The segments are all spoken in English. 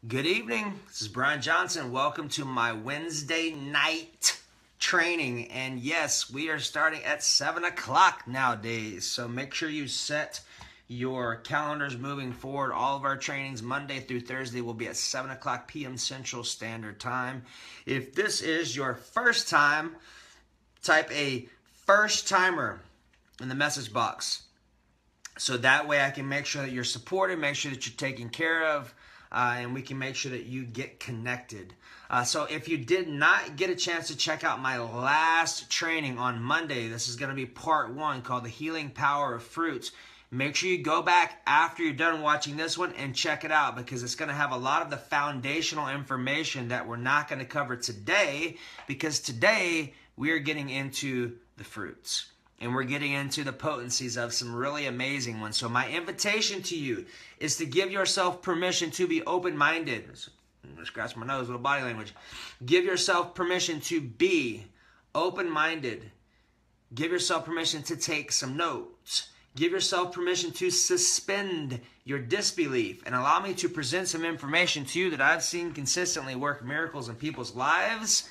Good evening. This is Brian Johnson. Welcome to my Wednesday night training. And yes, we are starting at 7 o'clock nowadays. So make sure you set your calendars moving forward. All of our trainings Monday through Thursday will be at 7 o'clock p.m. Central Standard Time. If this is your first time, type a first timer in the message box. So that way I can make sure that you're supported, make sure that you're taken care of, and we can make sure that you get connected. So if you did not get a chance to check out my last training on Monday, this is going to be part 1 called The Healing Power of Fruits. Make sure you go back after you're done watching this one and check it out, because it's going to have a lot of the foundational information that we're not going to cover today, because today we are getting into the fruits. And we're getting into the potencies of some really amazing ones. So my invitation to you is to give yourself permission to be open-minded. I'm going to scratch my nose with body language. Give yourself permission to be open-minded. Give yourself permission to take some notes. Give yourself permission to suspend your disbelief and allow me to present some information to you that I've seen consistently work miracles in people's lives.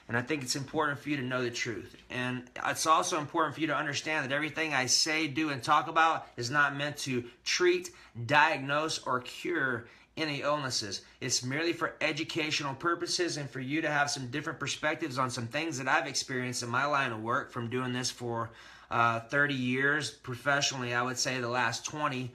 And I think it's important for you to know the truth. And it's also important for you to understand that everything I say, do, and talk about is not meant to treat, diagnose, or cure any illnesses. It's merely for educational purposes and for you to have some different perspectives on some things that I've experienced in my line of work from doing this for 30 years. Professionally, I would say the last 20.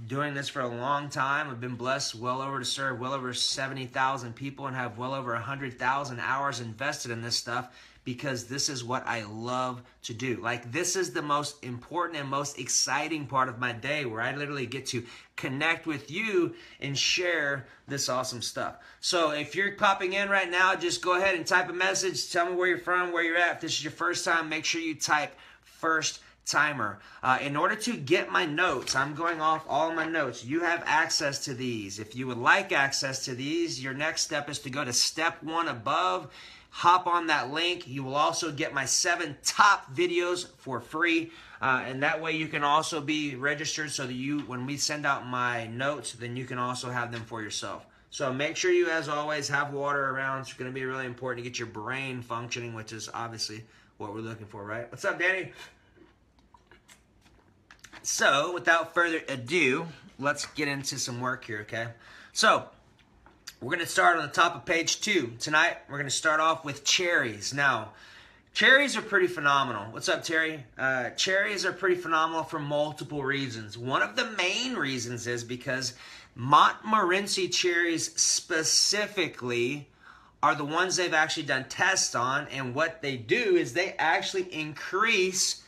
Doing this for a long time. I've been blessed to serve well over 70,000 people and have well over 100,000 hours invested in this stuff, because this is what I love to do. Like, this is the most important and most exciting part of my day, where I literally get to connect with you and share this awesome stuff. So if you're popping in right now, just go ahead and type a message. Tell me where you're from, where you're at. If this is your first time, make sure you type first timer. In order to get my notes, I'm going off all of my notes. You have access to these. If you would like access to these, your next step is to go to step 1 above. Hop on that link. You will also get my 7 top videos for free. And that way you can also be registered, so that when we send out my notes, then you can also have them for yourself. So make sure you, as always, have water around. It's going to be really important to get your brain functioning, which is obviously what we're looking for, right? What's up, Danny? So, without further ado, let's get into some work here, okay? So, we're going to start on the top of page 2. Tonight, we're going to start off with cherries. Now, cherries are pretty phenomenal. What's up, Terry? Cherries are pretty phenomenal for multiple reasons. One of the main reasons is because Montmorency cherries specifically are the ones they've actually done tests on, and what they do is they actually increase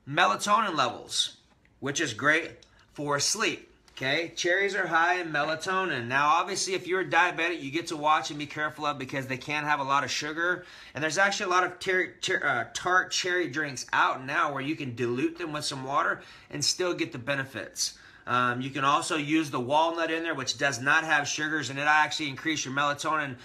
melatonin levels, which is great for sleep, okay? Cherries are high in melatonin. Now, obviously, if you're a diabetic, you get to watch and be careful of, because they can have a lot of sugar. And there's actually a lot of tart cherry drinks out now where you can dilute them with some water and still get the benefits. You can also use the walnut in there, which does not have sugars, and it actually increase your melatonin,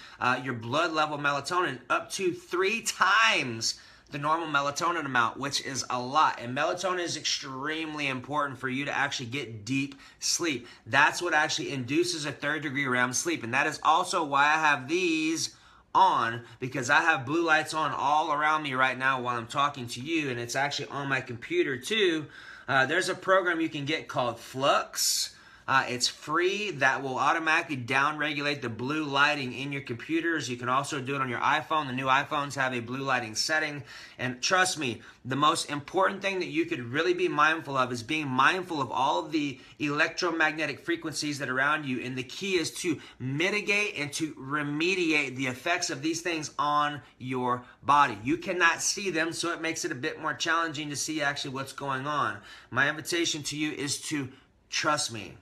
your blood level melatonin, up to 3 times the normal melatonin amount, which is a lot. And melatonin is extremely important for you to actually get deep sleep. That's what actually induces a 3rd degree REM sleep. And that is also why I have these on, because I have blue lights on all around me right now while I'm talking to you, and it's actually on my computer too. There's a program you can get called Flux. It's free. That will automatically down-regulate the blue lighting in your computers. You can also do it on your iPhone. The new iPhones have a blue lighting setting. And trust me, the most important thing that you could really be mindful of is being mindful of all of the electromagnetic frequencies that are around you. And the key is to mitigate and to remediate the effects of these things on your body. You cannot see them, so it makes it a bit more challenging to see actually what's going on. My invitation to you is to trust me.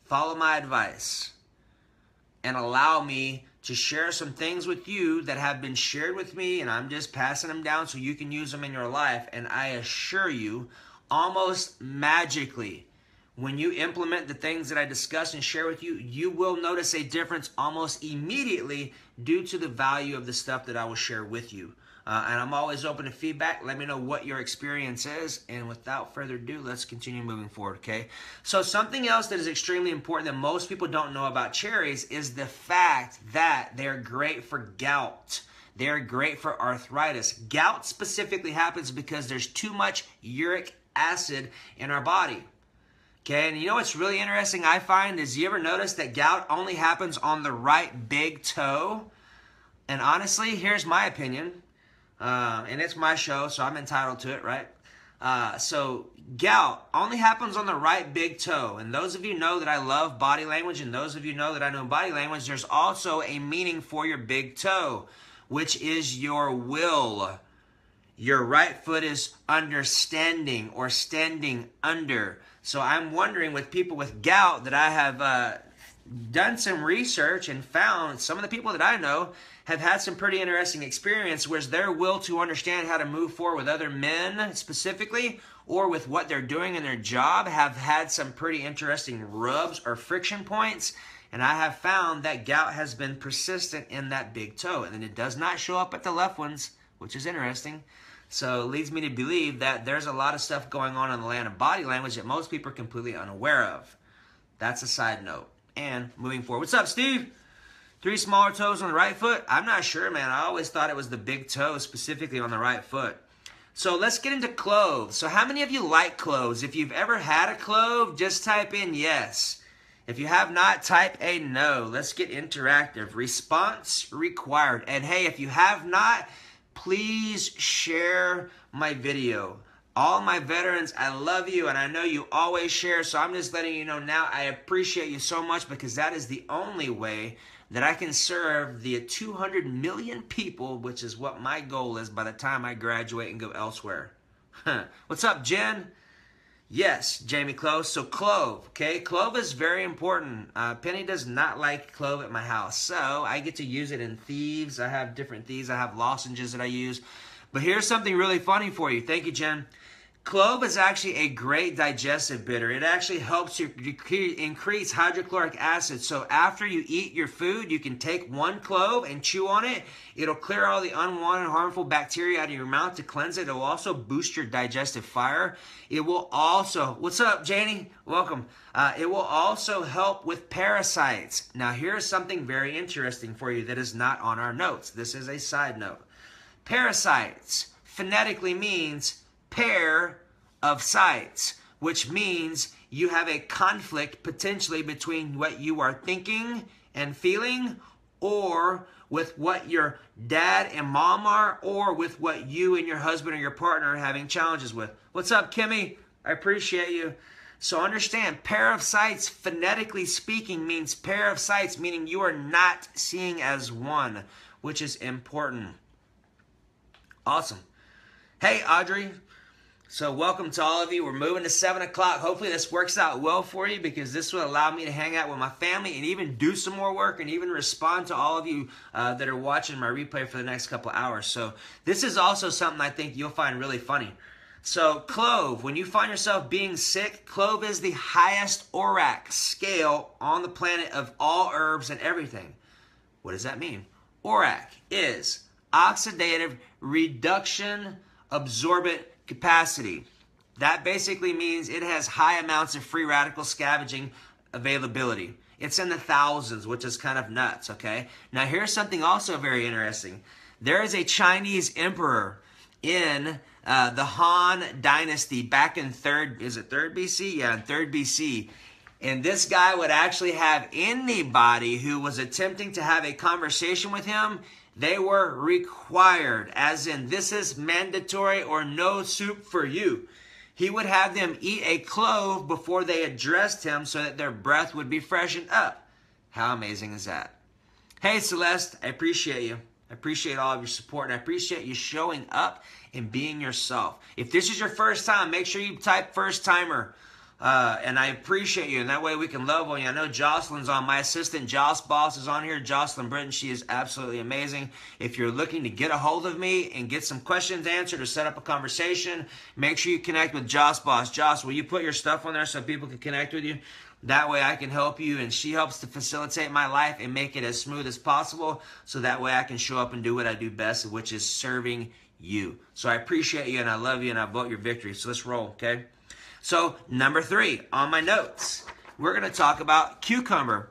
Follow my advice and allow me to share some things with you that have been shared with me, and I'm just passing them down so you can use them in your life. And I assure you, almost magically, when you implement the things that I discuss and share with you, you will notice a difference almost immediately due to the value of the stuff that I will share with you. And I'm always open to feedback. Let me know what your experience is. And without further ado, let's continue moving forward, okay? So something else that is extremely important that most people don't know about cherries is the fact that they're great for gout. They're great for arthritis. Gout specifically happens because there's too much uric acid in our body. Okay, and you know what's really interesting I find is, you ever notice that gout only happens on the right big toe? And honestly, here's my opinion. And it's my show, so I'm entitled to it, right? So gout only happens on the right big toe. And those of you know that I love body language, and those of you know that I know body language, there's also a meaning for your big toe, which is your will. Your right foot is understanding or standing under. So I'm wondering, with people with gout, that I have done some research and found some of the people that I know have had some pretty interesting experience, whereas their will to understand how to move forward with other men specifically, or with what they're doing in their job, have had some pretty interesting rubs or friction points. And I have found that gout has been persistent in that big toe. And it does not show up at the left ones, which is interesting. So it leads me to believe that there's a lot of stuff going on in the land of body language that most people are completely unaware of. That's a side note. And moving forward. What's up, Steve? 3 smaller toes on the right foot? I'm not sure, man. I always thought it was the big toe specifically on the right foot. So let's get into cloves. So how many of you like cloves? If you've ever had a clove, just type in yes. If you have not, type a no. Let's get interactive. Response required. And hey, if you have not, please share my video. All my veterans, I love you, and I know you always share, so I'm just letting you know now I appreciate you so much, because that is the only way that I can serve the 200 million people, which is what my goal is by the time I graduate and go elsewhere. What's up, Jen? Yes, Jamie Close. So clove, okay? Clove is very important. Penny does not like clove at my house, so I get to use it in thieves. I have different thieves. I have lozenges that I use. But here's something really funny for you. Thank you, Jen. Clove is actually a great digestive bitter. It actually helps you increase hydrochloric acid. So after you eat your food, you can take 1 clove and chew on it. It'll clear all the unwanted, harmful bacteria out of your mouth to cleanse it. It will also boost your digestive fire. It will also, what's up, Janie? Welcome. It will also help with parasites. Now, here's something very interesting for you that is not on our notes. This is a side note. Parasites phonetically means pair of sites, which means you have a conflict potentially between what you are thinking and feeling, or with what your dad and mom are, or with what you and your husband or your partner are having challenges with. What's up, Kimmy? I appreciate you. So understand, pair of sights, phonetically speaking, means pair of sights, meaning you are not seeing as one, which is important. Awesome. Hey, Audrey. So welcome to all of you. We're moving to 7 o'clock. Hopefully this works out well for you, because this will allow me to hang out with my family and even do some more work and even respond to all of you that are watching my replay for the next couple hours. So this is also something I think you'll find really funny. So clove, when you find yourself being sick, clove is the highest ORAC scale on the planet of all herbs and everything. What does that mean? ORAC is oxidative reduction absorbent capacity. That basically means it has high amounts of free radical scavenging availability. It's in the thousands, which is kind of nuts, okay? Now here's something also very interesting. There is a Chinese emperor in the Han Dynasty back in 3rd BC? Yeah, in 3rd BC. And this guy would actually have anybody who was attempting to have a conversation with him, they were required, as in this is mandatory or no soup for you. He would have them eat a clove before they addressed him so that their breath would be freshened up. How amazing is that? Hey, Celeste, I appreciate you. I appreciate all of your support, and I appreciate you showing up and being yourself. If this is your first time, make sure you type first timer. And I appreciate you, and that way we can love on you. I know Jocelyn's on. My assistant, Joss Boss, is on here. Jocelyn Britton, she is absolutely amazing. If you're looking to get a hold of me and get some questions answered or set up a conversation, make sure you connect with Joss Boss. Joss, will you put your stuff on there so people can connect with you? That way I can help you, and she helps to facilitate my life and make it as smooth as possible, so that way I can show up and do what I do best, which is serving you. So I appreciate you, and I love you, and I vote your victory. So let's roll, okay? So number 3 on my notes, we're going to talk about cucumber,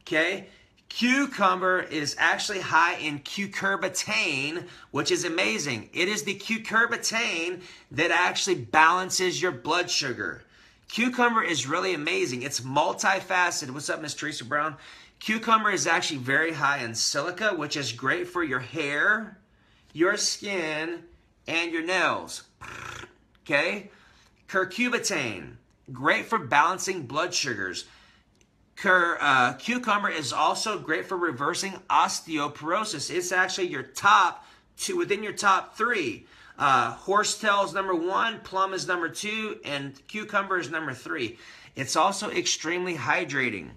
okay? Cucumber is actually high in cucurbitane, which is amazing. It is the cucurbitane that actually balances your blood sugar. Cucumber is really amazing. It's multifaceted. What's up, Miss Teresa Brown? Cucumber is actually very high in silica, which is great for your hair, your skin, and your nails. Okay? Curcubitane, great for balancing blood sugars. Cucumber is also great for reversing osteoporosis. It's actually your top two, within your top 3. Horsetail is number 1, plum is number 2, and cucumber is number 3. It's also extremely hydrating,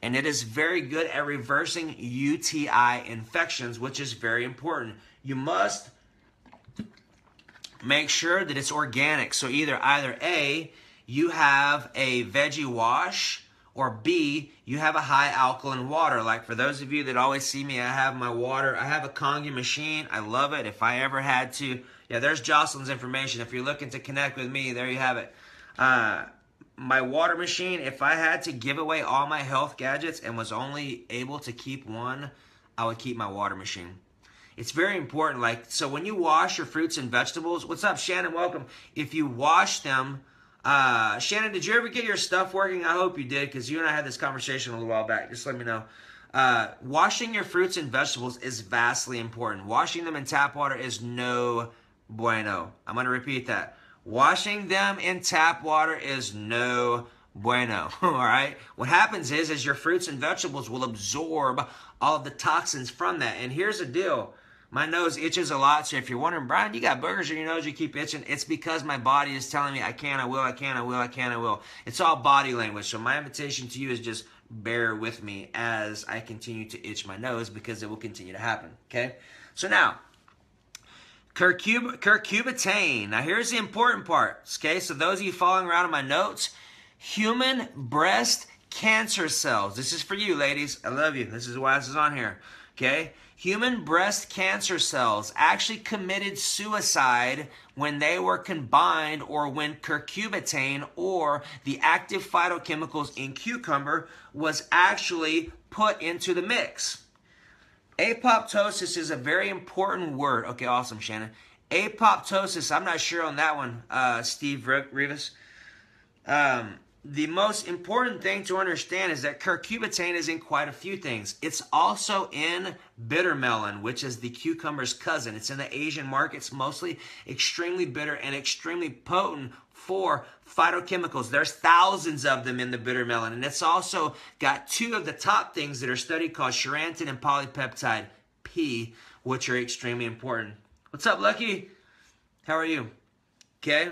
and it is very good at reversing UTI infections, which is very important. You must make sure that it's organic. So either A, you have a veggie wash, or B, you have a high alkaline water. Like for those of you that always see me, I have my water. I have a Kangen machine. I love it. If I ever had to, yeah, there's Jocelyn's information. If you're looking to connect with me, there you have it. My water machine, if I had to give away all my health gadgets and was only able to keep one, I would keep my water machine. It's very important. Like, so when you wash your fruits and vegetables, what's up, Shannon? Welcome. If you wash them, Shannon, did you ever get your stuff working? I hope you did, because you and I had this conversation a little while back. Just let me know. Washing your fruits and vegetables is vastly important. Washing them in tap water is no bueno. I'm going to repeat that. Washing them in tap water is no bueno. All right? What happens is your fruits and vegetables will absorb all of the toxins from that. And here's the deal. My nose itches a lot, so if you're wondering, Brian, you got boogers in your nose, you keep itching, it's because my body is telling me I can, I will, I can, I will, I can, I will. It's all body language. So my invitation to you is just bear with me as I continue to itch my nose, because it will continue to happen, okay? So now, curcubitane. Now here's the important part, okay? So those of you following around in my notes, human breast cancer cells. This is for you, ladies. I love you. This is why this is on here, okay? Human breast cancer cells actually committed suicide when they were combined, or when curcubitane, or the active phytochemicals in cucumber, was actually put into the mix. Apoptosis is a very important word. Okay, awesome, Shannon. Apoptosis, I'm not sure on that one, Steve Rivas. The most important thing to understand is that curcubitane is in quite a few things. It's also in bitter melon, which is the cucumber's cousin. It's in the Asian markets, mostly extremely bitter and extremely potent for phytochemicals. There's thousands of them in the bitter melon. And it's also got 2 of the top things that are studied, called charantin and polypeptide P, which are extremely important. What's up, Lucky? How are you? Okay.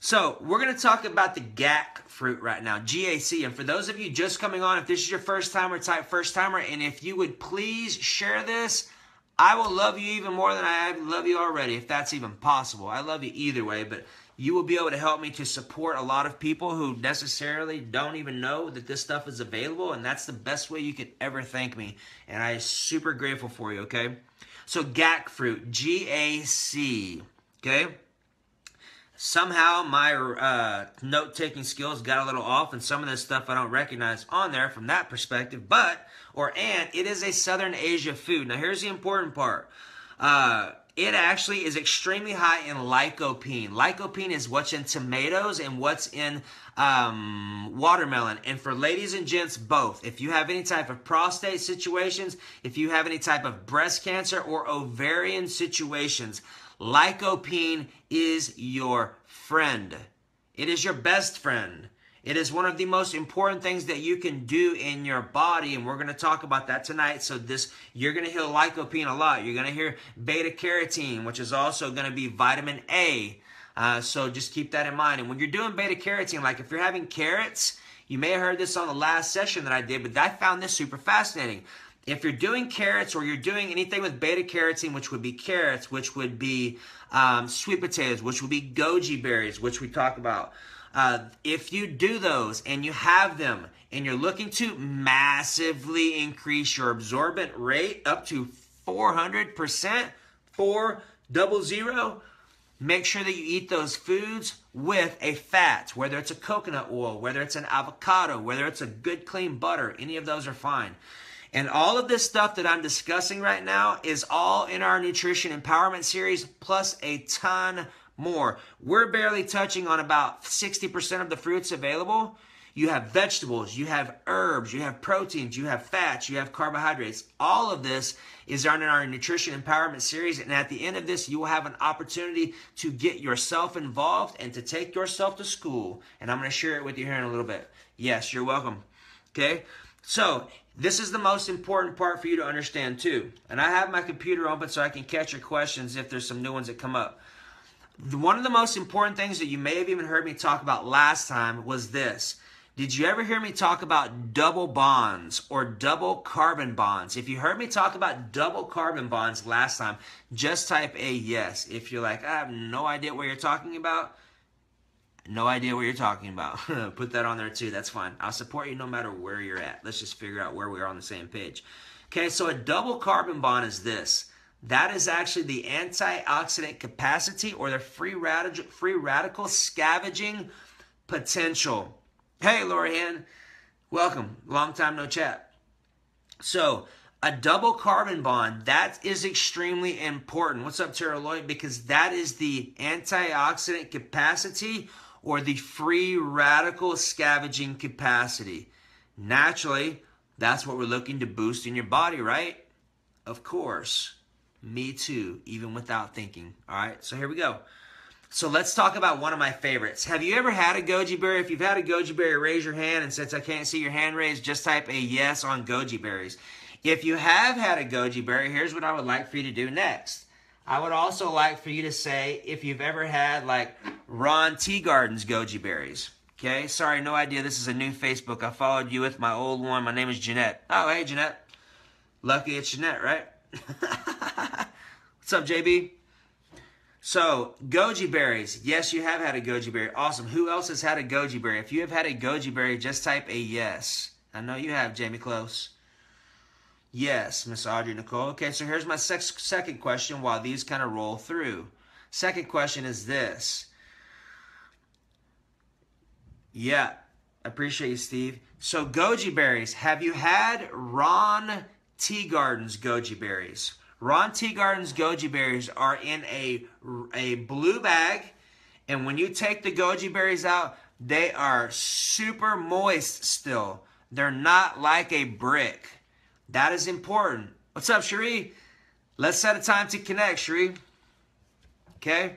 So we're going to talk about the GAC fruit right now, GAC. And for those of you just coming on, if this is your first timer, type first timer. And if you would please share this, I will love you even more than I love you already, if that's even possible. I love you either way, but you will be able to help me to support a lot of people who necessarily don't even know that this stuff is available. And that's the best way you could ever thank me. And I'm super grateful for you, okay? So GAC fruit, G-A-C, okay? Somehow my note-taking skills got a little off, and some of this stuff I don't recognize on there from that perspective. And it is a Southern Asia food. Now here's the important part. It actually is extremely high in lycopene. Lycopene is what's in tomatoes and what's in watermelon. And for ladies and gents, both. If you have any type of prostate situations, if you have any type of breast cancer or ovarian situations, lycopene is your friend. It is your best friend. It is one of the most important things that you can do in your body, and we're going to talk about that tonight. So you're going to hear lycopene a lot. You're going to hear beta-carotene, which is also going to be vitamin A. So just keep that in mind. And when you're doing beta-carotene, like if you're having carrots, you may have heard this on the last session that I did, but I found this super fascinating. If you're doing carrots, or you're doing anything with beta-carotene, which would be carrots, which would be sweet potatoes, which would be goji berries, which we talk about. If you do those and you have them and you're looking to massively increase your absorbent rate up to 400%, 400, make sure that you eat those foods with a fat, whether it's a coconut oil, whether it's an avocado, whether it's a good clean butter. Any of those are fine. And all of this stuff that I'm discussing right now is all in our Nutrition Empowerment Series, plus a ton more. We're barely touching on about 60% of the fruits available. You have vegetables, you have herbs, you have proteins, you have fats, you have carbohydrates. All of this is in our Nutrition Empowerment Series. And at the end of this, you will have an opportunity to get yourself involved and to take yourself to school. And I'm going to share it with you here in a little bit. Yes, you're welcome. Okay? So this is the most important part for you to understand too. And I have my computer open so I can catch your questions if there's some new ones that come up. One of the most important things that you may have even heard me talk about last time was this. Did you ever hear me talk about double bonds or double carbon bonds? If you heard me talk about double carbon bonds last time, just type a yes. If you're like, I have no idea what you're talking about, no idea what you're talking about. Put that on there too. That's fine. I'll support you no matter where you're at. Let's just figure out where we are on the same page. Okay, so a double carbon bond is this. That is actually the antioxidant capacity or the free radical scavenging potential. Hey, Lorianne. Welcome. Long time no chat. So, a double carbon bond, that is extremely important. What's up, Tara Lloyd? Because that is the antioxidant capacity or the free radical scavenging capacity. Naturally, that's what we're looking to boost in your body, right? Of course. Me too, even without thinking. All right, so here we go. So let's talk about one of my favorites. Have you ever had a goji berry? If you've had a goji berry, raise your hand. And since I can't see your hand raised, just type a yes on goji berries. If you have had a goji berry, here's what I would like for you to do next. I would also like for you to say if you've ever had like Ron Teagarden's goji berries. Okay, sorry, no idea. This is a new Facebook. I followed you with my old one. My name is Jeanette. Oh, hey, Jeanette. Lucky it's Jeanette, right? What's up, JB? So, goji berries. Yes, you have had a goji berry. Awesome. Who else has had a goji berry? If you have had a goji berry, just type a yes. I know you have, Jamie Close. Yes, Miss Audrey Nicole. Okay, so here's my second question while these kind of roll through. Second question is this. Yeah, appreciate you, Steve. So, goji berries. Have you had Ron Teagarden's goji berries? Ron Teagarden's goji berries are in a blue bag, and when you take the goji berries out, they are super moist still. They're not like a brick. That is important. What's up, Cherie? Let's set a time to connect, Cherie. Okay?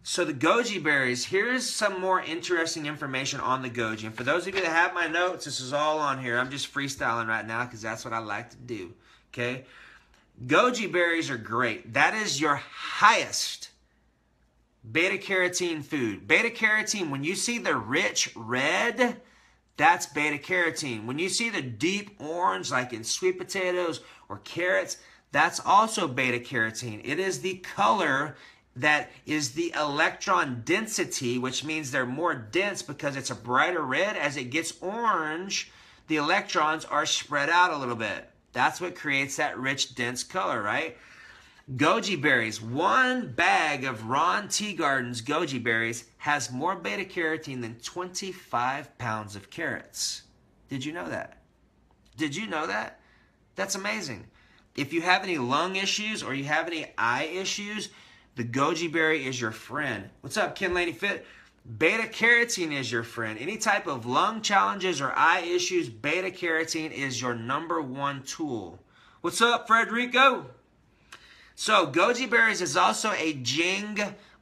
So the goji berries, here's some more interesting information on the goji. And for those of you that have my notes, this is all on here. I'm just freestyling right now because that's what I like to do. Okay? Goji berries are great. That is your highest beta-carotene food. Beta-carotene, when you see the rich red, that's beta-carotene. When you see the deep orange, like in sweet potatoes or carrots, that's also beta-carotene. It is the color that is the electron density, which means they're more dense because it's a brighter red. As it gets orange, the electrons are spread out a little bit. That's what creates that rich, dense color, right? Goji berries. One bag of Ron Teagarden's goji berries has more beta-carotene than 25 pounds of carrots. Did you know that? Did you know that? That's amazing. If you have any lung issues or you have any eye issues, the goji berry is your friend. What's up, Ken Laney Fit? Beta-carotene is your friend. Any type of lung challenges or eye issues, beta-carotene is your #1 tool. What's up, Frederico? So, goji berries is also a Jing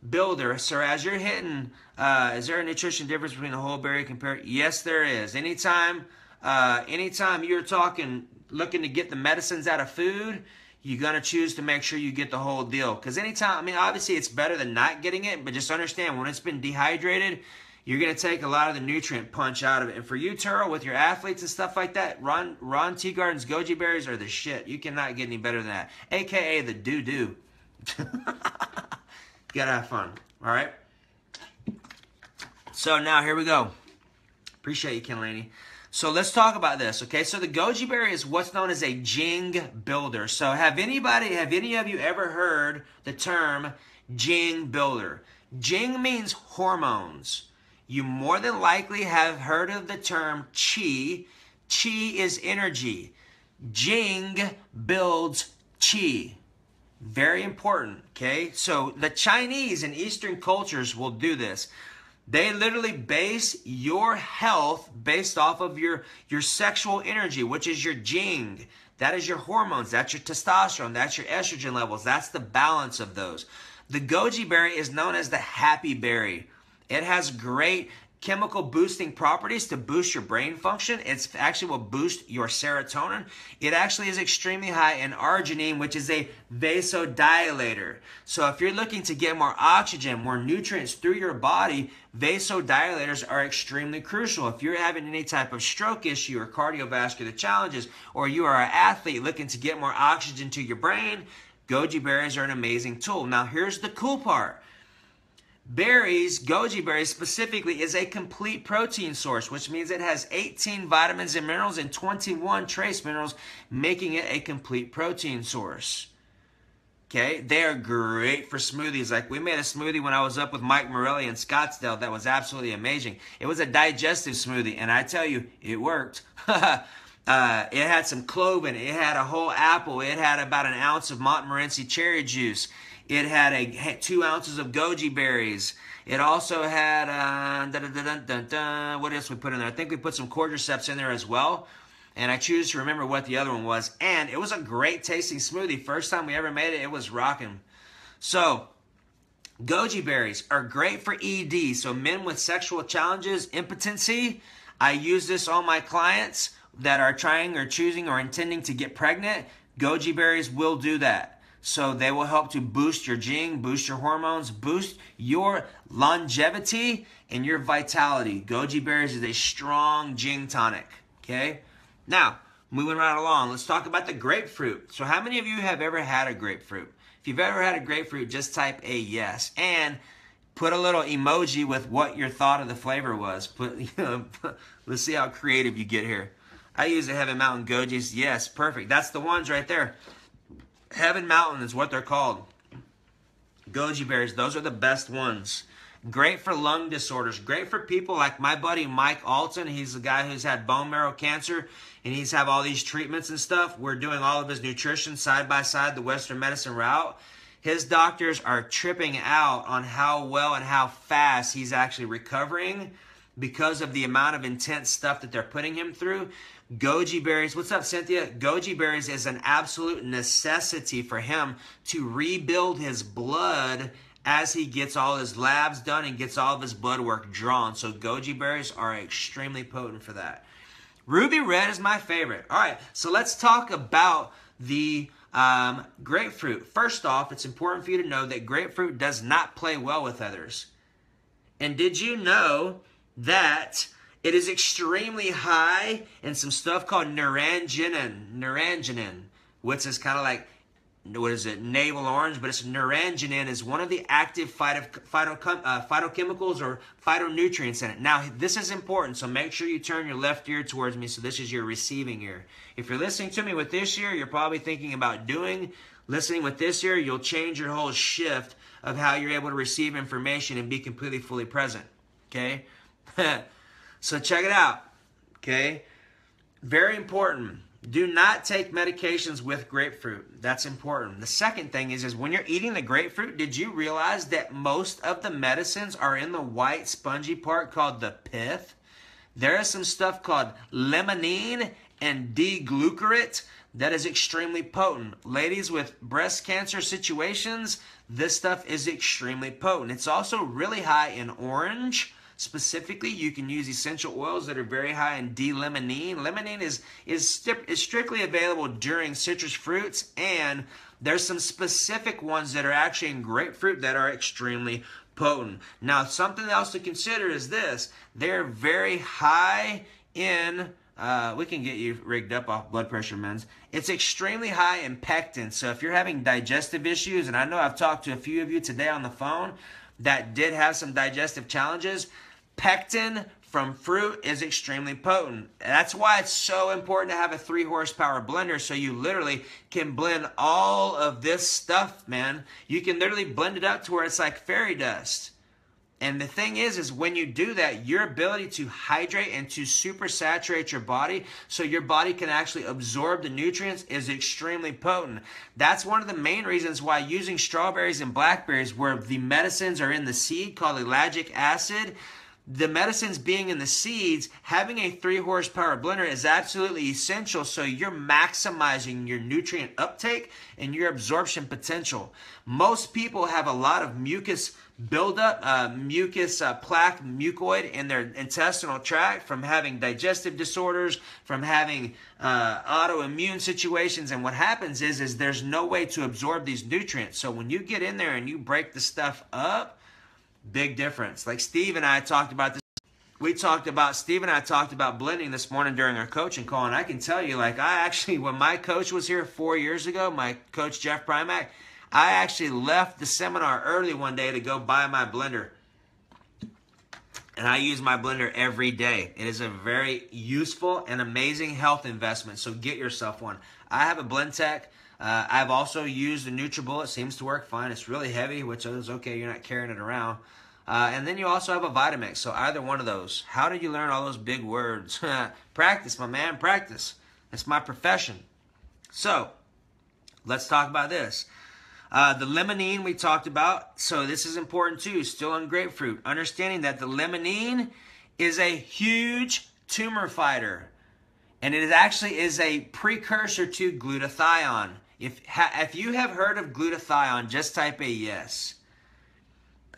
builder. So, as you're hitting, is there a nutrition difference between a whole berry compared? Yes, there is. Anytime you're looking to get the medicines out of food, you're going to choose to make sure you get the whole deal. Because anytime, I mean, obviously it's better than not getting it, but just understand when it's been dehydrated, you're going to take a lot of the nutrient punch out of it. And for you, Turo, with your athletes and stuff like that, Ron Teagarden's goji berries are the shit. You cannot get any better than that. AKA the doo-doo. You got to have fun. All right? So now, here we go. Appreciate you, Ken Laney. So let's talk about this, okay? So the goji berry is what's known as a Jing builder. So have any of you ever heard the term Jing builder? Jing means hormones. You more than likely have heard of the term qi. Qi is energy. Jing builds qi. Very important, okay? So the Chinese and Eastern cultures will do this. They literally base your health based off of your sexual energy, which is your Jing. That is your hormones. That's your testosterone. That's your estrogen levels. That's the balance of those. The goji berry is known as the happy berry. It has great chemical boosting properties to boost your brain function. It actually will boost your serotonin. It actually is extremely high in arginine, which is a vasodilator. So if you're looking to get more oxygen, more nutrients through your body, vasodilators are extremely crucial. If you're having any type of stroke issue or cardiovascular challenges, or you are an athlete looking to get more oxygen to your brain, goji berries are an amazing tool. Now here's the cool part. Goji berries specifically, is a complete protein source, which means it has 18 vitamins and minerals and 21 trace minerals, making it a complete protein source. Okay, they are great for smoothies. Like we made a smoothie when I was up with Mike Morelli in Scottsdale that was absolutely amazing. It was a digestive smoothie, and I tell you, it worked. It had some clove in it. It had a whole apple. It had about an ounce of Montmorency cherry juice. It had 2 ounces of goji berries. It also had, what else we put in there? I think we put some cordyceps in there as well. And I choose to remember what the other one was. And it was a great tasting smoothie. First time we ever made it, it was rocking. So, goji berries are great for ED. So men with sexual challenges, impotency. I use this on my clients that are trying or choosing or intending to get pregnant. Goji berries will do that. So they will help to boost your Jing, boost your hormones, boost your longevity and your vitality. Goji berries is a strong Jing tonic, okay? Now, moving right along, let's talk about the grapefruit. So how many of you have ever had a grapefruit? If you've ever had a grapefruit, just type a yes. And put a little emoji with what your thought of the flavor was. Let's see how creative you get here. I use the Heaven Mountain Gojis. Yes, perfect. That's the ones right there. Heaven Mountain is what they're called. Goji berries, those are the best ones. Great for lung disorders. Great for people like my buddy Mike Alton. He's the guy who's had bone marrow cancer, and he's had all these treatments and stuff. We're doing all of his nutrition side by side, the Western medicine route. His doctors are tripping out on how well and how fast he's actually recovering because of the amount of intense stuff that they're putting him through. Goji berries, what's up, Cynthia? Goji berries is an absolute necessity for him to rebuild his blood as he gets all his labs done and gets all of his blood work drawn. So goji berries are extremely potent for that. Ruby red is my favorite. All right, so let's talk about the grapefruit. First off, it's important for you to know that grapefruit does not play well with others. And did you know that it is extremely high in some stuff called neuranginin, which is kind of like, what is it, navel orange, but it's neuranginin is one of the active phytochemicals or phytonutrients in it. Now, this is important, so make sure you turn your left ear towards me, so this is your receiving ear. If you're listening to me with this ear, you're probably thinking about listening with this ear, you'll change your whole shift of how you're able to receive information and be completely fully present, okay? So check it out, okay? Very important. Do not take medications with grapefruit. That's important. The second thing is when you're eating the grapefruit, did you realize that most of the medicines are in the white spongy part called the pith? There is some stuff called limonene and D-glucarate that is extremely potent. Ladies with breast cancer situations, this stuff is extremely potent. It's also really high in orange. Specifically, you can use essential oils that are very high in D-limonene. Limonene is strictly available during citrus fruits, and there's some specific ones that are actually in grapefruit that are extremely potent. Now, something else to consider is this. They're very high in, we can get you rigged up off blood pressure meds. It's extremely high in pectin. So if you're having digestive issues, and I know I've talked to a few of you today on the phone that did have some digestive challenges, pectin from fruit is extremely potent. That's why it's so important to have a 3 horsepower blender, so you literally can blend all of this stuff, man. You can literally blend it up to where it's like fairy dust. And the thing is when you do that, your ability to hydrate and to super saturate your body so your body can actually absorb the nutrients is extremely potent. That's one of the main reasons why using strawberries and blackberries, where the medicines are in the seed called ellagic acid, the medicines being in the seeds, having a 3 horsepower blender is absolutely essential, so you're maximizing your nutrient uptake and your absorption potential. Most people have a lot of mucus buildup, plaque, mucoid in their intestinal tract from having digestive disorders, from having autoimmune situations, and what happens is there's no way to absorb these nutrients. So when you get in there and you break the stuff up, big difference. Like Steve and I talked about this. Steve and I talked about blending this morning during our coaching call, and I can tell you, like, when my coach was here 4 years ago, my coach Jeff Primack, I actually left the seminar early one day to go buy my blender. And I use my blender every day. It is a very useful and amazing health investment, so get yourself one. I have a BlendTech. I've also used the NutriBullet. Seems to work fine. It's really heavy, which is okay. You're not carrying it around. And then you also have a Vitamix. So either one of those. How did you learn all those big words? Practice, my man. Practice. It's my profession. So let's talk about this. The limonene we talked about. So this is important too. Still on grapefruit. Understanding that the limonene is a huge tumor fighter. And it actually is a precursor to glutathione. If you have heard of glutathione, just type a yes.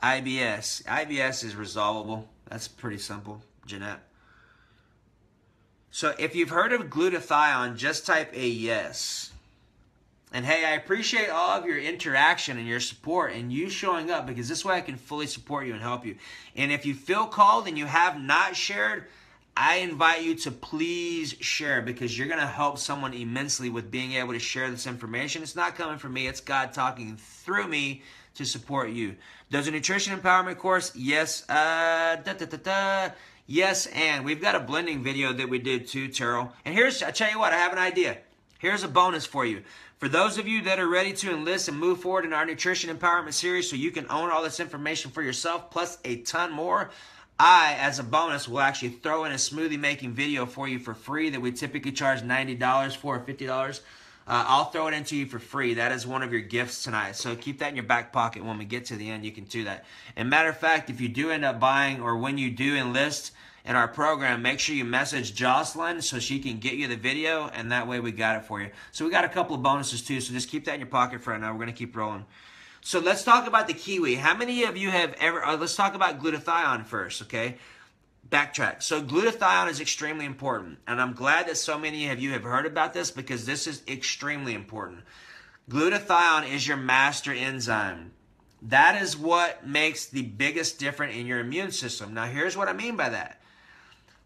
IBS. IBS is resolvable. That's pretty simple, Jeanette. So if you've heard of glutathione, just type a yes. And hey, I appreciate all of your interaction and your support and you showing up, because this way I can fully support you and help you. And if you feel called and you have not shared, I invite you to please share, because you're going to help someone immensely with being able to share this information. It's not coming from me. It's God talking through me to support you. Does a nutrition empowerment course? Yes. Yes, and we've got a blending video that we did too, Terrell. And I tell you what, I have an idea. Here's a bonus for you. For those of you that are ready to enlist and move forward in our nutrition empowerment series so you can own all this information for yourself, plus a ton more, I, as a bonus, will actually throw in a smoothie making video for you for free that we typically charge $90 for, or $50. I'll throw it into you for free. That is one of your gifts tonight. So keep that in your back pocket. When we get to the end, you can do that. And matter of fact, if you do end up buying, or when you do enlist in our program, make sure you message Jocelyn so she can get you the video, and that way we got it for you. So we got a couple of bonuses too, so just keep that in your pocket for right now. We're going to keep rolling. So let's talk about the kiwi. How many of you have ever, let's talk about glutathione first, okay? Backtrack. So glutathione is extremely important, and I'm glad that so many of you have heard about this, because this is extremely important. Glutathione is your master enzyme. That is what makes the biggest difference in your immune system. Now here's what I mean by that.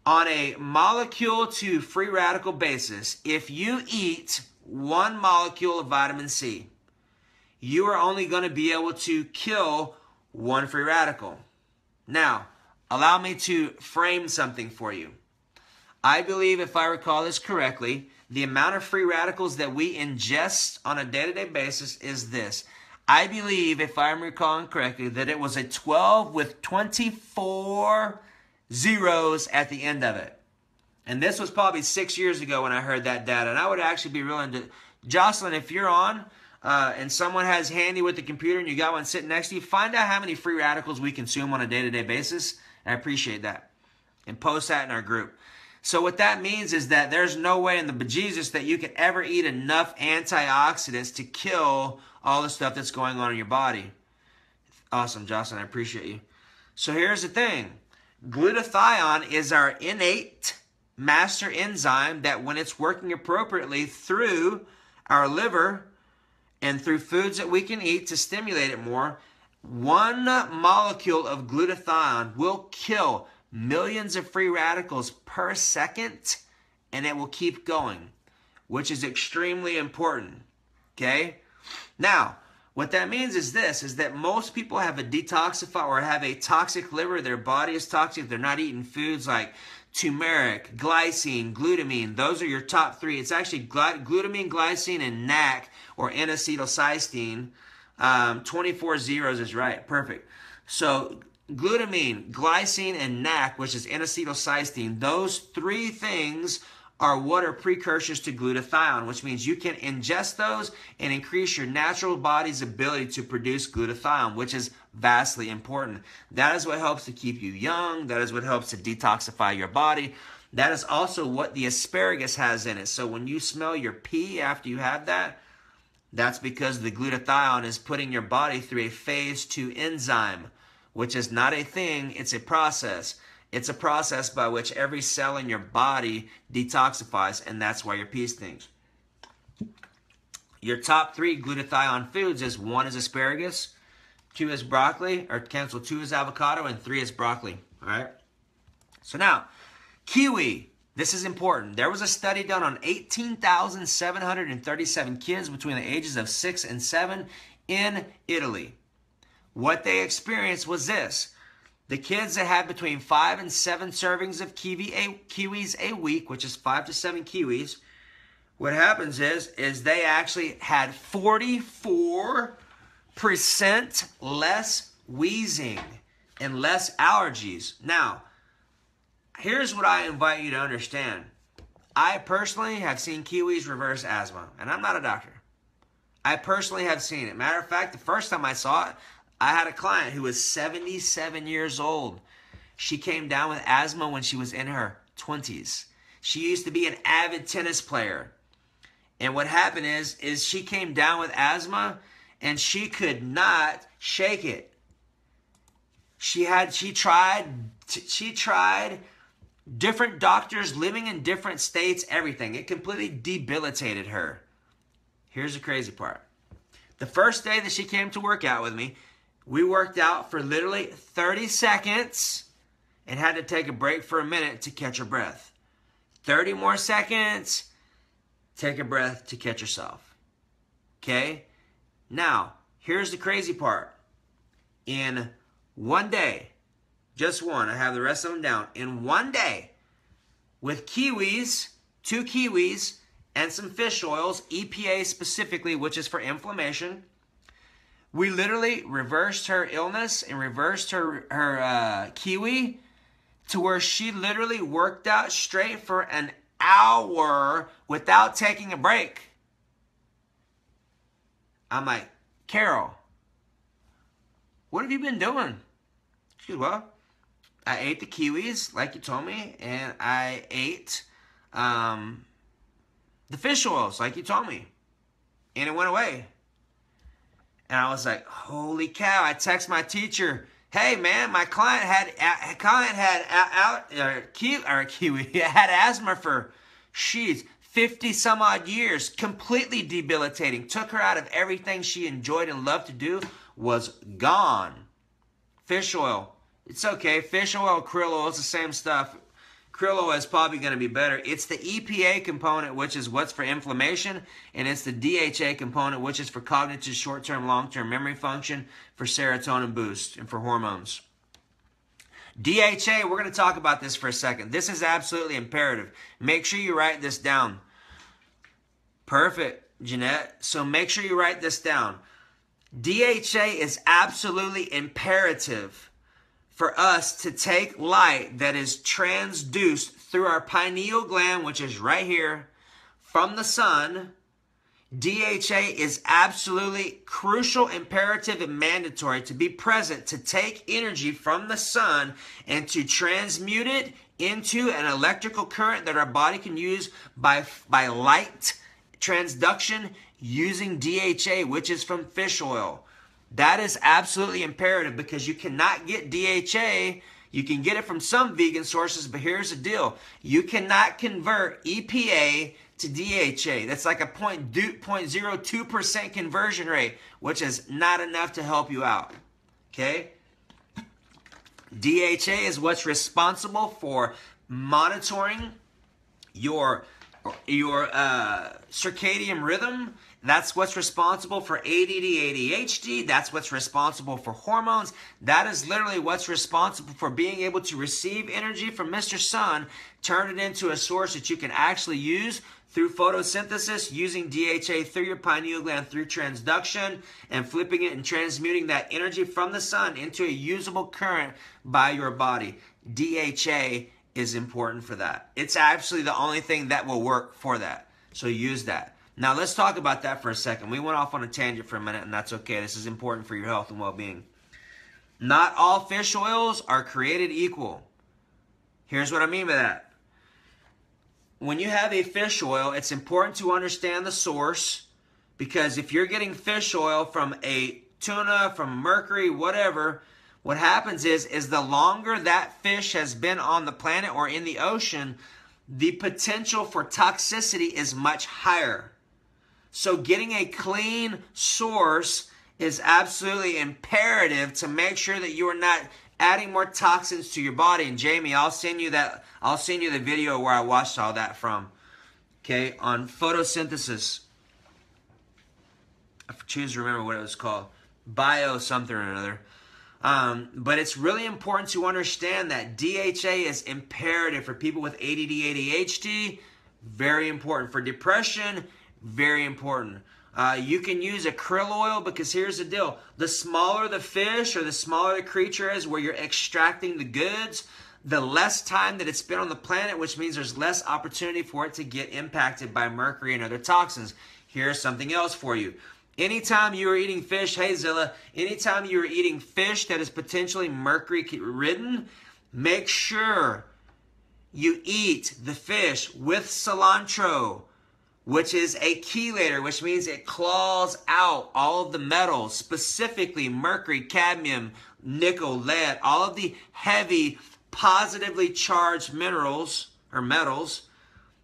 On a molecule to free radical basis, if you eat 1 molecule of vitamin C, you are only going to be able to kill 1 free radical. Now, allow me to frame something for you. I believe, if I recall this correctly, the amount of free radicals that we ingest on a day-to-day basis is this. I believe, if I'm recalling correctly, that it was a 12 with 24 zeros at the end of it. And this was probably 6 years ago when I heard that data. And I would actually be willing to, Jocelyn, if you're on, and someone has handy with the computer and you got one sitting next to you, find out how many free radicals we consume on a day-to-day basis. I appreciate that. And post that in our group. So what that means is that there's no way in the bejesus that you can ever eat enough antioxidants to kill all the stuff that's going on in your body. Awesome, Jocelyn. I appreciate you. So here's the thing. Glutathione is our innate master enzyme that, when it's working appropriately through our liver and through foods that we can eat to stimulate it more, 1 molecule of glutathione will kill millions of free radicals per second, and it will keep going, which is extremely important. Okay? Now, What that means is this, is that most people have a detoxify or have a toxic liver. Their body is toxic. They're not eating foods like turmeric, glycine, glutamine. Those are your top three. It's actually glutamine, glycine, and NAC or N-acetylcysteine. 24 zeros is right. Perfect. So glutamine, glycine, and NAC, which is N-acetylcysteine, those three things are what are precursors to glutathione, which means you can ingest those and increase your natural body's ability to produce glutathione, which is vastly important. That is what helps to keep you young. That is what helps to detoxify your body. That is also what the asparagus has in it. So when you smell your pee after you have that, that's because the glutathione is putting your body through a phase 2 enzyme, which is not a thing, it's a process. It's a process by which every cell in your body detoxifies, and that's why your pee stinks. Your top 3 glutathione foods is 1 is asparagus, 2 is broccoli, or 2 is avocado, and 3 is broccoli. All right? So now, kiwi. This is important. There was a study done on 18,737 kids between the ages of 6 and 7 in Italy. What they experienced was this. The kids that had between 5 and 7 servings of kiwis a week, which is 5 to 7 kiwis, what happens is they actually had 44% less wheezing and less allergies. Now, here's what I invite you to understand. I personally have seen kiwis reverse asthma, and I'm not a doctor. I personally have seen it. Matter of fact, the first time I saw it, I had a client who was 77 years old. She came down with asthma when she was in her 20s. She used to be an avid tennis player. And what happened is she came down with asthma and she could not shake it. She tried different doctors, living in different states, everything. It completely debilitated her. Here's the crazy part. The first day that she came to work out with me, we worked out for literally 30 seconds and had to take a break for a minute to catch her breath. 30 more seconds, take a breath to catch yourself. Okay? Now, here's the crazy part. In one day, just one, I have the rest of them down. In one day, with kiwis, 2 kiwis, and some fish oils, EPA specifically, which is for inflammation, we literally reversed her illness and reversed her kiwi to where she literally worked out straight for an hour without taking a break. I'm like, Carol, what have you been doing? She goes, well, I ate the kiwis like you told me, and I ate the fish oils like you told me, and it went away. And I was like, holy cow. I text my teacher, hey man, my client had asthma for 50 some odd years, completely debilitating. Took her out of everything she enjoyed and loved to do, was gone. Fish oil, it's okay. Fish oil, krill oil, it's the same stuff. Krill oil is probably going to be better. It's the EPA component, which is what's for inflammation, and it's the DHA component, which is for cognitive short-term, long-term memory function, for serotonin boost, and for hormones. DHA, we're going to talk about this for a second. This is absolutely imperative. Make sure you write this down. Perfect, Jeanette. So make sure you write this down. DHA is absolutely imperative for us to take light that is transduced through our pineal gland, which is right here, from the sun. DHA is absolutely crucial, imperative, and mandatory to be present to take energy from the sun and to transmute it into an electrical current that our body can use by light transduction using DHA, which is from fish oil. That is absolutely imperative because you cannot get DHA. You can get it from some vegan sources, but here's the deal. You cannot convert EPA to DHA. That's like a 0.02% conversion rate, which is not enough to help you out. Okay? DHA is what's responsible for monitoring your your circadian rhythm. That's what's responsible for ADD, ADHD. That's what's responsible for hormones. That is literally what's responsible for being able to receive energy from Mr. Sun, turn it into a source that you can actually use through photosynthesis, using DHA through your pineal gland through transduction, and flipping it and transmuting that energy from the sun into a usable current by your body. DHA is important for that. It's actually the only thing that will work for that. So use that. Now let's talk about that for a second. We went off on a tangent for a minute, and that's okay. This is important for your health and well-being. Not all fish oils are created equal. Here's what I mean by that. When you have a fish oil, it's important to understand the source, because if you're getting fish oil from a tuna, from mercury, whatever, what happens is the longer that fish has been on the planet or in the ocean, the potential for toxicity is much higher. So getting a clean source is absolutely imperative to make sure that you are not adding more toxins to your body. And Jamie, I'll send you the video where I watched all that from. Okay, on photosynthesis. I choose to remember what it was called. Bio something or another. But it's really important to understand that DHA is imperative for people with ADD, ADHD. Very important for depression. Very important. You can use a krill oil, because here's the deal. The smaller the fish or the smaller the creature is where you're extracting the goods, the less time that it's been on the planet, which means there's less opportunity for it to get impacted by mercury and other toxins. Here's something else for you. Anytime you are eating fish, hey Zilla, anytime you are eating fish that is potentially mercury ridden, make sure you eat the fish with cilantro, which is a chelator, which means it claws out all of the metals, specifically mercury, cadmium, nickel, lead, all of the heavy, positively charged minerals or metals.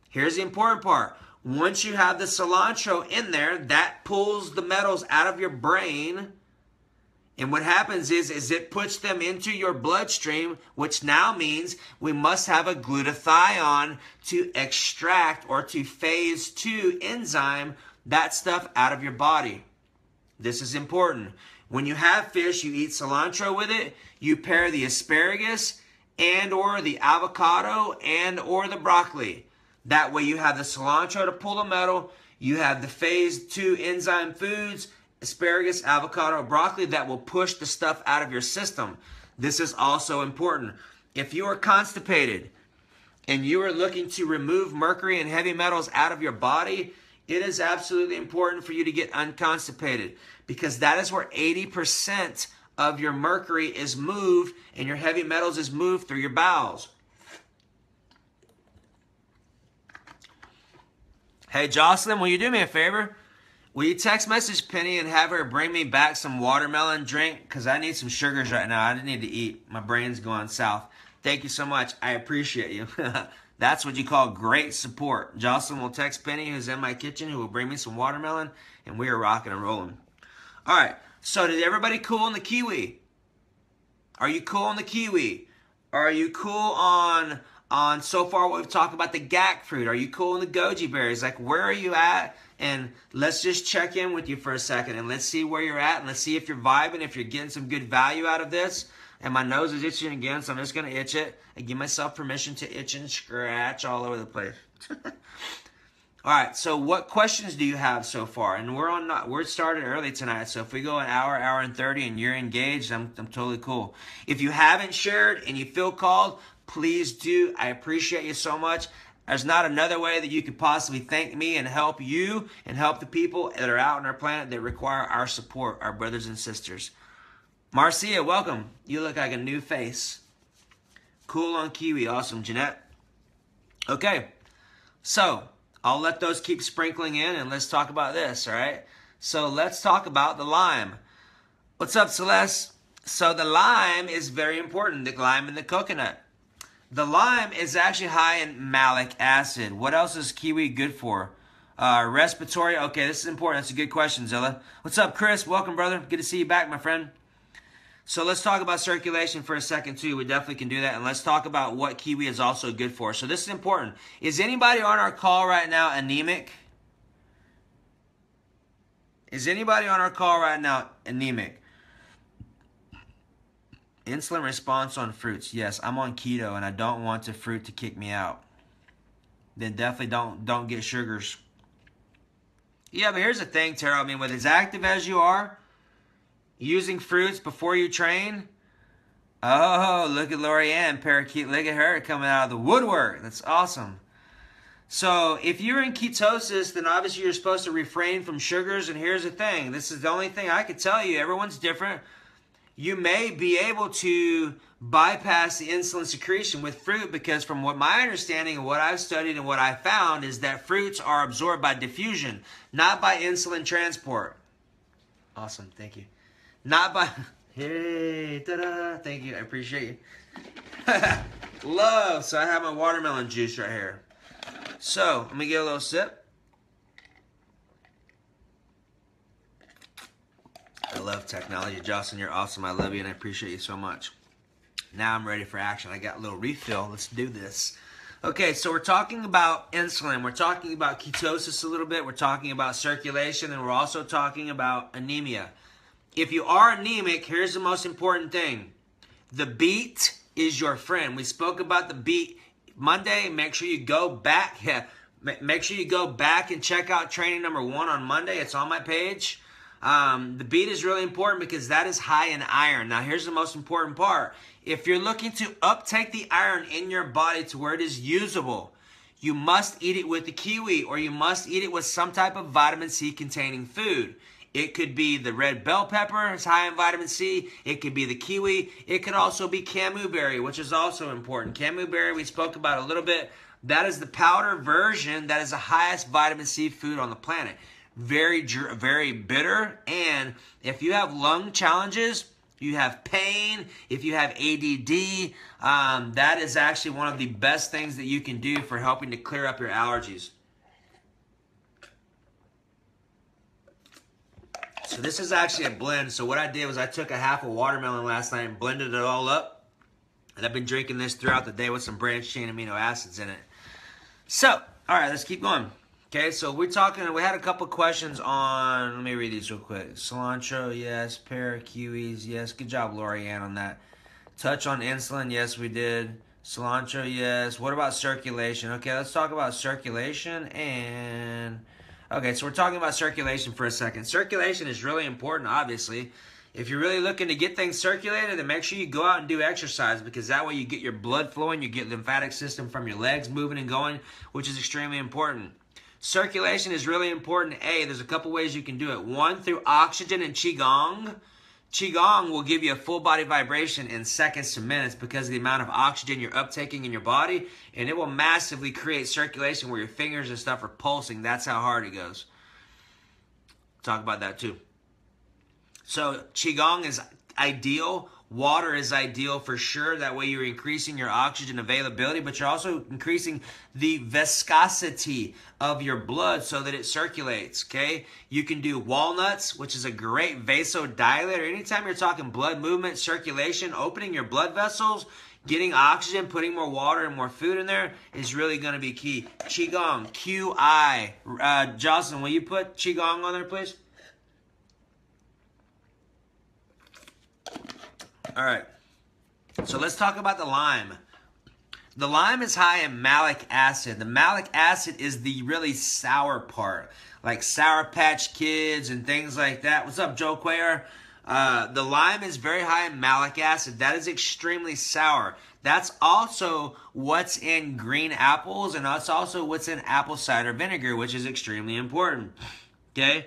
Here's the important part. Once you have the cilantro in there, that pulls the metals out of your brain. And what happens is it puts them into your bloodstream, which now means we must have a glutathione to extract or to phase 2 enzyme that stuff out of your body. This is important. When you have fish, you eat cilantro with it. You pair the asparagus and or the avocado and or the broccoli. That way you have the cilantro to pull the metal. You have the phase 2 enzyme foods, asparagus, avocado, broccoli, that will push the stuff out of your system. This is also important. If you are constipated and you are looking to remove mercury and heavy metals out of your body, it is absolutely important for you to get unconstipated, because that is where 80% of your mercury is moved and your heavy metals is moved through your bowels. Hey Jocelyn, will you do me a favor? Will you text message Penny and have her bring me back some watermelon drink? Because I need some sugars right now. I need to eat. My brain's going south. Thank you so much. I appreciate you. That's what you call great support. Jocelyn will text Penny, who's in my kitchen, who will bring me some watermelon, and we are rocking and rolling. All right. So did everybody cool on the kiwi? Are you cool on the kiwi? Are you cool on so far what we've talked about the gack fruit? Are you cool on the goji berries? Like, where are you at? And let's just check in with you for a second, and let's see where you're at, and let's see if you're vibing, if you're getting some good value out of this. And my nose is itching again, so I'm just going to itch it and give myself permission to itch and scratch all over the place. All right, so what questions do you have so far? And we're started early tonight, so if we go an hour and 30 and you're engaged, I'm totally cool. If you haven't shared and you feel called, please do. I appreciate you so much. There's not another way that you could possibly thank me and help you and help the people that are out on our planet that require our support, our brothers and sisters. Marcia, welcome. You look like a new face. Cool on kiwi. Awesome, Jeanette. Okay, so I'll let those keep sprinkling in, and let's talk about this, all right? So let's talk about the lime. What's up, Celeste? So the lime is very important, the lime and the coconut. The lime is actually high in malic acid. What else is kiwi good for? Respiratory. Okay, this is important. That's a good question, Zilla. What's up, Chris? Welcome, brother. Good to see you back, my friend. So let's talk about circulation for a second too. We definitely can do that. And let's talk about what kiwi is also good for. So this is important. Is anybody on our call right now anemic? Is anybody on our call right now anemic? Insulin response on fruits. Yes, I'm on keto and I don't want the fruit to kick me out. Then definitely don't get sugars. Yeah, but here's the thing, Tara. I mean, with as active as you are, using fruits before you train. Oh, look at Lorianne, parakeet. Look at her coming out of the woodwork. That's awesome. So if you're in ketosis, then obviously you're supposed to refrain from sugars. And here's the thing. This is the only thing I could tell you. Everyone's different. You may be able to bypass the insulin secretion with fruit because from what my understanding and what I've studied and what I found is that fruits are absorbed by diffusion, not by insulin transport. Awesome. Thank you. Not by... Hey, ta-da. Thank you. I appreciate you. Love. So I have my watermelon juice right here. So, let me get a little sip. I love technology. Jocelyn, you're awesome. I love you and I appreciate you so much. Now I'm ready for action. I got a little refill. Let's do this. Okay, so we're talking about insulin. We're talking about ketosis a little bit. We're talking about circulation. And we're also talking about anemia. If you are anemic, here's the most important thing. The beet is your friend. We spoke about the beet Monday. Make sure you go back. Make sure you go back and check out training number 1 on Monday. It's on my page. The beet is really important because that is high in iron. Now, here's the most important part. If you're looking to uptake the iron in your body to where it is usable, you must eat it with the kiwi or you must eat it with some type of vitamin C containing food. It could be the red bell pepper, it's high in vitamin C. It could be the kiwi. It could also be camu berry, which is also important. Camu berry, we spoke about a little bit. That is the powder version. That is the highest vitamin C food on the planet. Very, very bitter. And if you have lung challenges, you have pain, if you have ADD, that is actually one of the best things that you can do for helping to clear up your allergies. So this is actually a blend. So what I did was I took a half a watermelon last night and blended it all up. And I've been drinking this throughout the day with some branched chain amino acids in it. So, all right, let's keep going. Okay, so we had a couple questions on, let me read these real quick. Cilantro, yes. Pear, kiwis, yes. Good job, Lorianne, on that. Touch on insulin, yes, we did. Cilantro, yes. What about circulation? Okay, let's talk about circulation and... Okay, so we're talking about circulation for a second. Circulation is really important, obviously. If you're really looking to get things circulated, then make sure you go out and do exercise because that way you get your blood flowing, you get the lymphatic system from your legs moving and going, which is extremely important. Circulation is really important. There's a couple ways you can do it. One, through oxygen and Qigong. Qigong will give you a full body vibration in seconds to minutes because of the amount of oxygen you're uptaking in your body, and it will massively create circulation where your fingers and stuff are pulsing. That's how hard it goes. Talk about that too. So Qigong is ideal. Water is ideal for sure. That way you're increasing your oxygen availability, but you're also increasing the viscosity of your blood so that it circulates, okay? You can do walnuts, which is a great vasodilator. Anytime you're talking blood movement, circulation, opening your blood vessels, getting oxygen, putting more water and more food in there is really going to be key. Qigong, Q-I. Jocelyn, will you put Qigong on there, please? All right, so let's talk about the lime. The lime is high in malic acid. The malic acid is the really sour part, like Sour Patch Kids and things like that. What's up, Joe Quayer? The lime is very high in malic acid. That is extremely sour. That's also what's in green apples, and that's also what's in apple cider vinegar, which is extremely important, okay?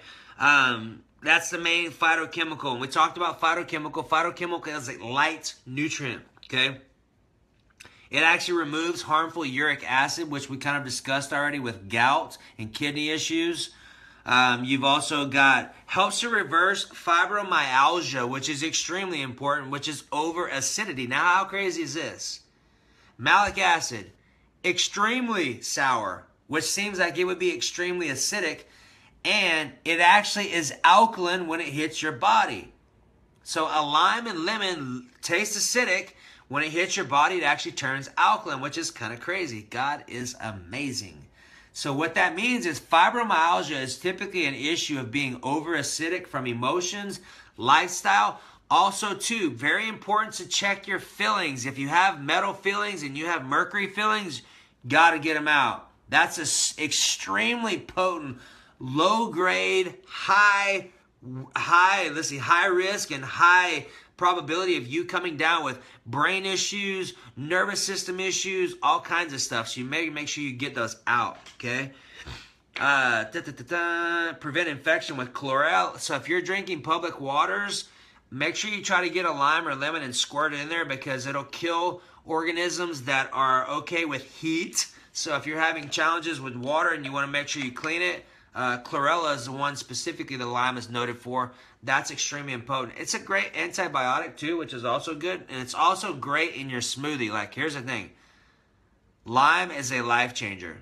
That's the main phytochemical. And we talked about phytochemical. Phytochemical is a light nutrient, okay? It actually removes harmful uric acid, which we kind of discussed already with gout and kidney issues. You've also got, helps to reverse fibromyalgia, which is extremely important, which is over acidity. Now, how crazy is this? Malic acid, extremely sour, which seems like it would be extremely acidic. And it actually is alkaline when it hits your body. So a lime and lemon taste acidic. When it hits your body, it actually turns alkaline, which is kind of crazy. God is amazing. So what that means is fibromyalgia is typically an issue of being over-acidic from emotions, lifestyle. Also, too, very important to check your fillings. If you have metal fillings and you have mercury fillings, got to get them out. That's an extremely potent, low-grade, high risk and high probability of you coming down with brain issues, nervous system issues, all kinds of stuff. So you make sure you get those out, okay? Prevent infection with chlorella. So if you're drinking public waters, make sure you try to get a lime or lemon and squirt it in there because it'll kill organisms that are okay with heat. So if you're having challenges with water and you want to make sure you clean it, chlorella is the one specifically the lime is noted for. That's extremely potent. It's a great antibiotic too, which is also good. And it's also great in your smoothie. Like, here's the thing. Lime is a life changer.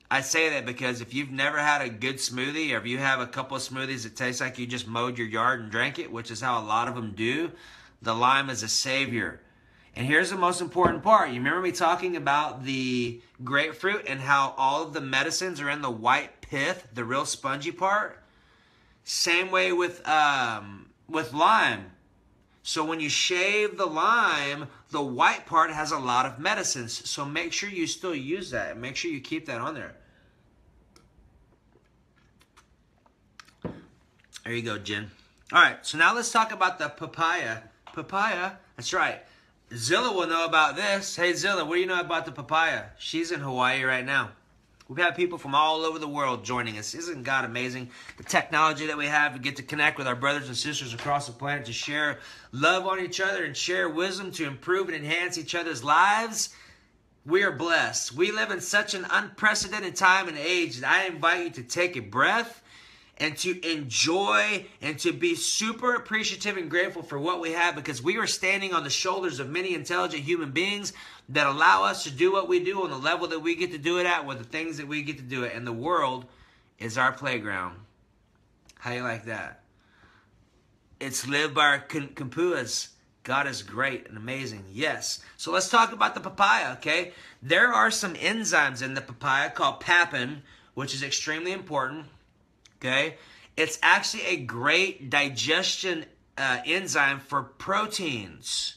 I say that because if you've never had a good smoothie, or if you have a couple of smoothies that taste like you just mowed your yard and drank it, which is how a lot of them do, the lime is a savior. And here's the most important part. You remember me talking about the grapefruit and how all of the medicines are in the white pith, the real spongy part? Same way with lime. So when you shave the lime, the white part has a lot of medicines. So make sure you still use that. Make sure you keep that on there. There you go, Jen. All right, so now let's talk about the papaya. Papaya, that's right. Zilla will know about this. Hey, Zilla, what do you know about the papaya? She's in Hawaii right now. We've had people from all over the world joining us. Isn't God amazing? The technology that we have to get to connect with our brothers and sisters across the planet to share love on each other and share wisdom to improve and enhance each other's lives. We are blessed. We live in such an unprecedented time and age that I invite you to take a breath and to enjoy and to be super appreciative and grateful for what we have, because we are standing on the shoulders of many intelligent human beings that allow us to do what we do on the level that we get to do it at with the things that we get to do it. And the world is our playground. How you like that? It's lived by our kumpuas. God is great and amazing. Yes. So let's talk about the papaya, okay? There are some enzymes in the papaya called papain, which is extremely important. Okay, it's actually a great digestion enzyme for proteins.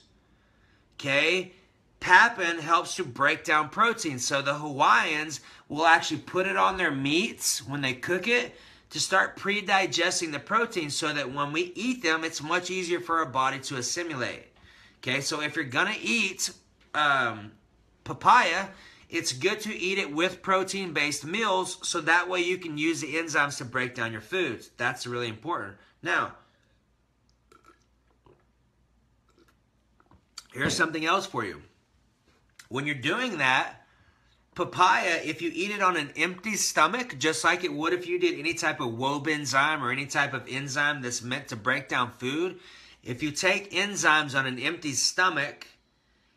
Okay, papain helps to break down proteins. So the Hawaiians will actually put it on their meats when they cook it to start pre-digesting the proteins so that when we eat them, it's much easier for our body to assimilate. Okay, so if you're going to eat papaya, it's good to eat it with protein-based meals so that way you can use the enzymes to break down your foods. That's really important. Now, here's something else for you. When you're doing that, papaya, if you eat it on an empty stomach, just like it would if you did any type of WOB enzyme or any type of enzyme that's meant to break down food, if you take enzymes on an empty stomach,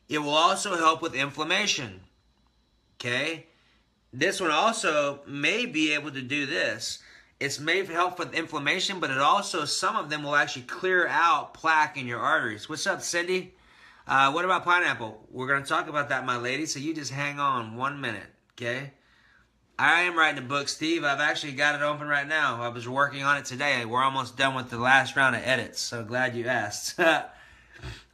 it will also help with inflammation. Okay, this one also may be able to do this. It's may help with inflammation, but it also, some of them will actually clear out plaque in your arteries. What's up, Cindy? What about pineapple? We're going to talk about that, my lady, so you just hang on 1 minute, okay? I am writing a book, Steve. I've actually got it open right now. I was working on it today. We're almost done with the last round of edits, so glad you asked. All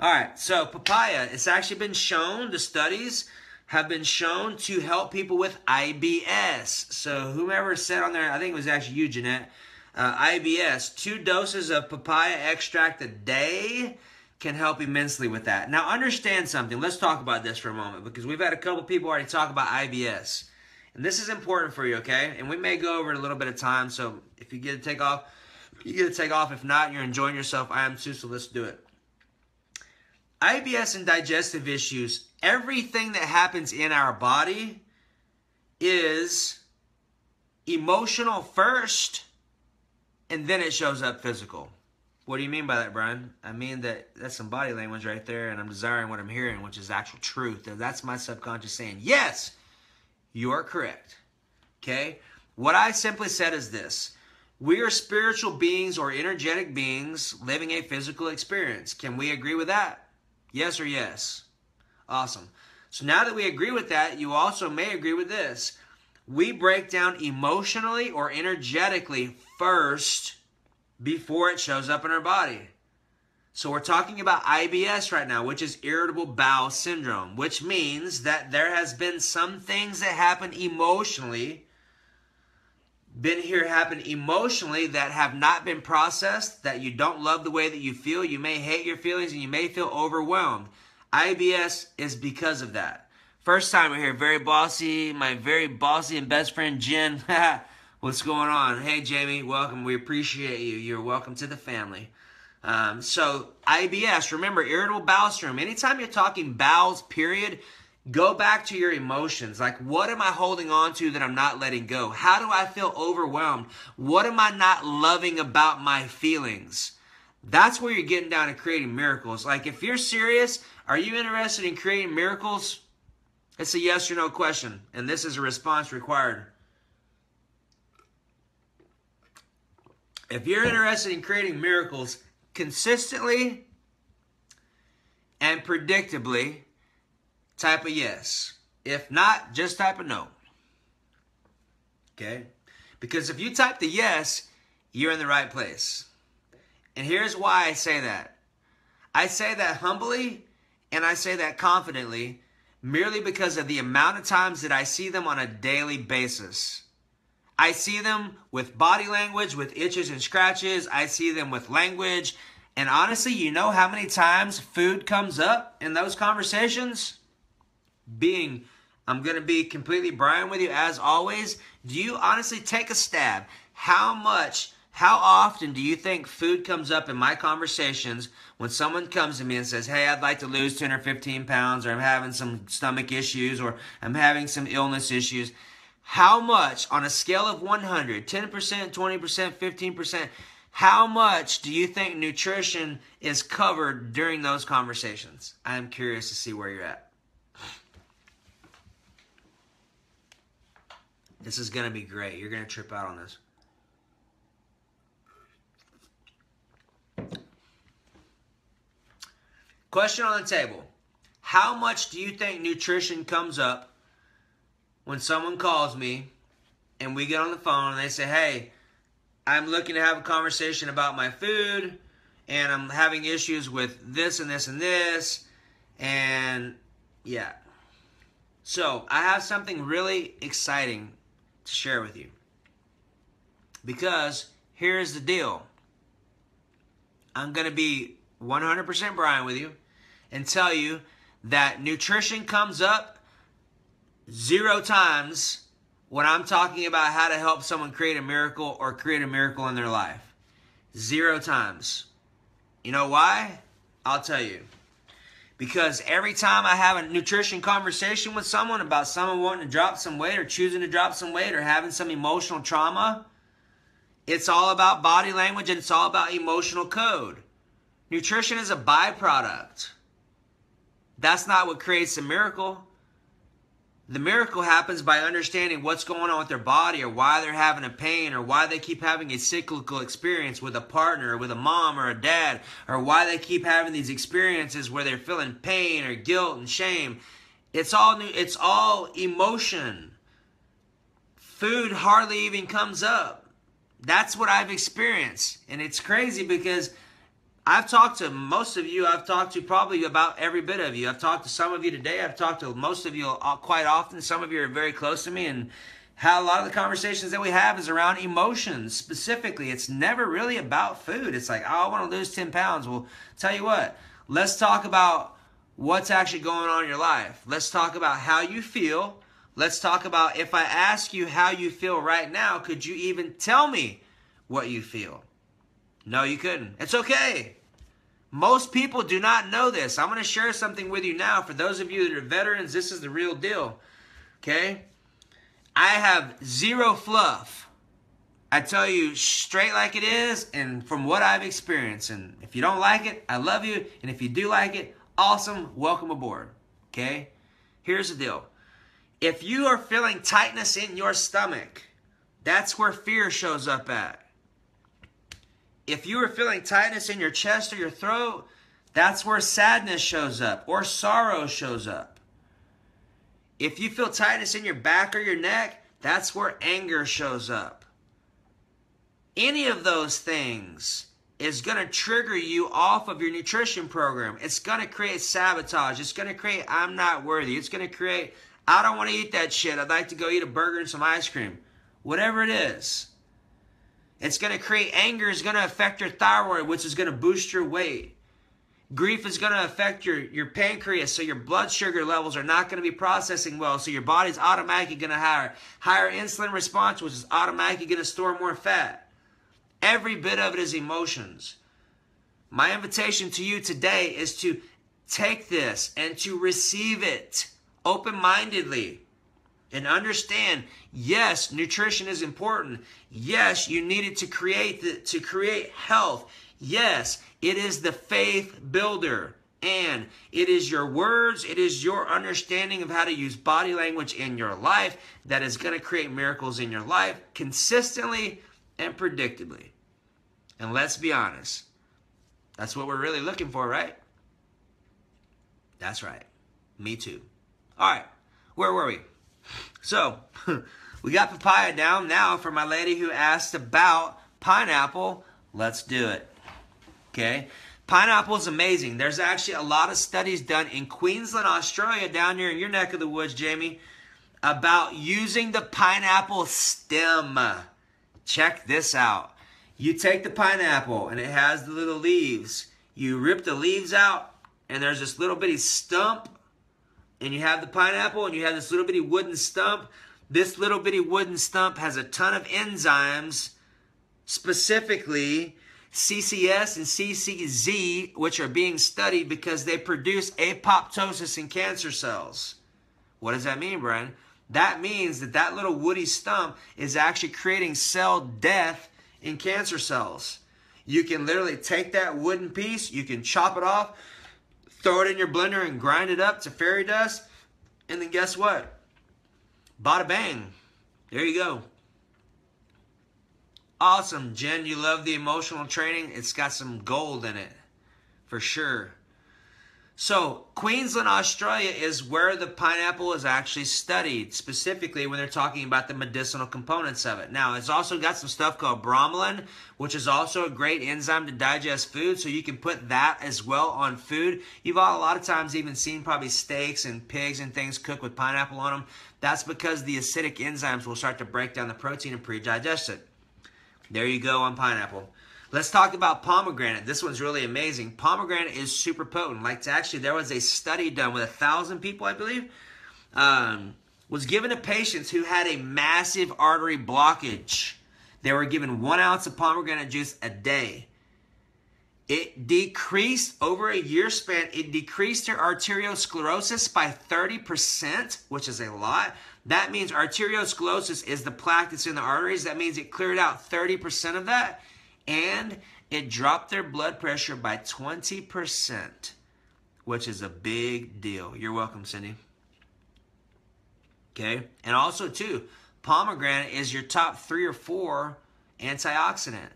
right, so papaya, it's actually been shown, the studies have been shown to help people with IBS. So whomever said on there, I think it was actually you, Jeanette, IBS, 2 doses of papaya extract a day can help immensely with that. Now understand something. Let's talk about this for a moment because we've had a couple people already talk about IBS. And this is important for you, okay? And we may go over it a little bit of time, so if you get to take off, you get to take off. If not, you're enjoying yourself. I am too, so let's do it. IBS and digestive issues, everything that happens in our body is emotional first, and then it shows up physical. What do you mean by that, Brian? I mean that's some body language right there, and I'm desiring what I'm hearing, which is actual truth. That's my subconscious saying, yes, you are correct. Okay? What I simply said is this. We are spiritual beings or energetic beings living a physical experience. Can we agree with that? Yes or yes? Awesome. So now that we agree with that, you also may agree with this. We break down emotionally or energetically first before it shows up in our body. So we're talking about IBS right now, which is irritable bowel syndrome, which means that there has been some things that happen emotionally, that have not been processed, that you don't love the way that you feel. You may hate your feelings and you may feel overwhelmed. IBS is because of that. First time we're here, very bossy, my very bossy and best friend Jen. What's going on? Hey Jamie, welcome. We appreciate you. You're welcome to the family. So IBS, remember, irritable bowel syndrome. Anytime you're talking bowels, period, go back to your emotions. Like, what am I holding on to that I'm not letting go? How do I feel overwhelmed? What am I not loving about my feelings? That's where you're getting down to creating miracles. Like, if you're serious, are you interested in creating miracles? It's a yes or no question, and this is a response required. If you're interested in creating miracles consistently and predictably, type a yes. If not, just type a no. Okay? Because if you type the yes, you're in the right place. And here's why I say that. I say that humbly and I say that confidently merely because of the amount of times that I see them on a daily basis. I see them with body language, with itches and scratches. I see them with language. And honestly, you know how many times food comes up in those conversations? I'm going to be completely Brian with you as always. Do you honestly take a stab? How often do you think food comes up in my conversations when someone comes to me and says, hey, I'd like to lose 10 or 15 pounds, or I'm having some stomach issues, or I'm having some illness issues? How much, on a scale of 100, 10%, 20%, 15%, how much do you think nutrition is covered during those conversations? I'm curious to see where you're at. This is going to be great. You're going to trip out on this. Question on the table. How much do you think nutrition comes up when someone calls me and we get on the phone and they say, hey, I'm looking to have a conversation about my food and I'm having issues with this and this and this, and yeah. So I have something really exciting to share with you, because here's the deal. I'm going to be 100% Brian with you and tell you that nutrition comes up 0 times when I'm talking about how to help someone create a miracle or create a miracle in their life. 0 times. You know why? I'll tell you. Because every time I have a nutrition conversation with someone about someone wanting to drop some weight or choosing to drop some weight or having some emotional trauma, it's all about body language and it's all about emotional code. Nutrition is a byproduct. That's not what creates a miracle. The miracle happens by understanding what's going on with their body, or why they're having a pain, or why they keep having a cyclical experience with a partner, or with a mom or a dad, or why they keep having these experiences where they're feeling pain or guilt and shame. It's all emotion. Food hardly even comes up. That's what I've experienced. And it's crazy because I've talked to most of you. I've talked to probably about every bit of you. I've talked to some of you today. I've talked to most of you quite often. Some of you are very close to me. And how a lot of the conversations that we have is around emotions specifically. It's never really about food. It's like, oh, I want to lose 10 pounds. Well, tell you what, let's talk about what's actually going on in your life. Let's talk about how you feel. Let's talk about, if I ask you how you feel right now, could you even tell me what you feel? No, you couldn't. It's okay. Most people do not know this. I'm going to share something with you now. For those of you that are veterans, this is the real deal. Okay? I have 0 fluff. I tell you straight like it is and from what I've experienced. And if you don't like it, I love you. And if you do like it, awesome. Welcome aboard. Okay? Here's the deal. If you are feeling tightness in your stomach, that's where fear shows up at. If you are feeling tightness in your chest or your throat, that's where sadness shows up or sorrow shows up. If you feel tightness in your back or your neck, that's where anger shows up. Any of those things is going to trigger you off of your nutrition program. It's going to create sabotage. It's going to create, I'm not worthy. It's going to create, I don't want to eat that shit. I'd like to go eat a burger and some ice cream. Whatever it is. It's going to create anger. Is going to affect your thyroid, which is going to boost your weight. Grief is going to affect your pancreas, so your blood sugar levels are not going to be processing well, so your body's automatically going to have higher insulin response, which is automatically going to store more fat. Every bit of it is emotions. My invitation to you today is to take this and to receive it open-mindedly and understand, yes, nutrition is important. Yes, you need it to create health. Yes, it is the faith builder. And it is your words, it is your understanding of how to use body language in your life that is going to create miracles in your life consistently and predictably. And let's be honest, that's what we're really looking for, right? That's right. Me too. All right, where were we? So, we got papaya down. Now, for my lady who asked about pineapple, let's do it. Okay? Pineapple is amazing. There's actually a lot of studies done in Queensland, Australia, down here in your neck of the woods, Jamie, about using the pineapple stem. Check this out. You take the pineapple, and it has the little leaves. You rip the leaves out, and there's this little bitty stump. And you have the pineapple, and you have this little bitty wooden stump. This little bitty wooden stump has a ton of enzymes, specifically CCS and CCZ, which are being studied because they produce apoptosis in cancer cells. What does that mean, Brian? That means that that little woody stump is actually creating cell death in cancer cells. You can literally take that wooden piece, you can chop it off, throw it in your blender and grind it up to fairy dust, and then guess what? Bada bang. There you go. Awesome, Jen. You love the emotional training. It's got some gold in it, for sure. So, Queensland, Australia is where the pineapple is actually studied, specifically when they're talking about the medicinal components of it. Now, it's also got some stuff called bromelain, which is also a great enzyme to digest food, so you can put that as well on food. You've all, a lot of times even seen probably steaks and pigs and things cooked with pineapple on them. That's because the acidic enzymes will start to break down the protein and pre-digest it. There you go on pineapple. Let's talk about pomegranate. This one's really amazing. Pomegranate is super potent. Like, actually, there was a study done with 1,000 people, I believe, was given to patients who had a massive artery blockage. They were given 1 ounce of pomegranate juice a day. It decreased, over a year span, it decreased their arteriosclerosis by 30%, which is a lot. That means arteriosclerosis is the plaque that's in the arteries. That means it cleared out 30% of that. And it dropped their blood pressure by 20%, which is a big deal. You're welcome, Cindy. Okay? And also, too, pomegranate is your top 3 or 4 antioxidant.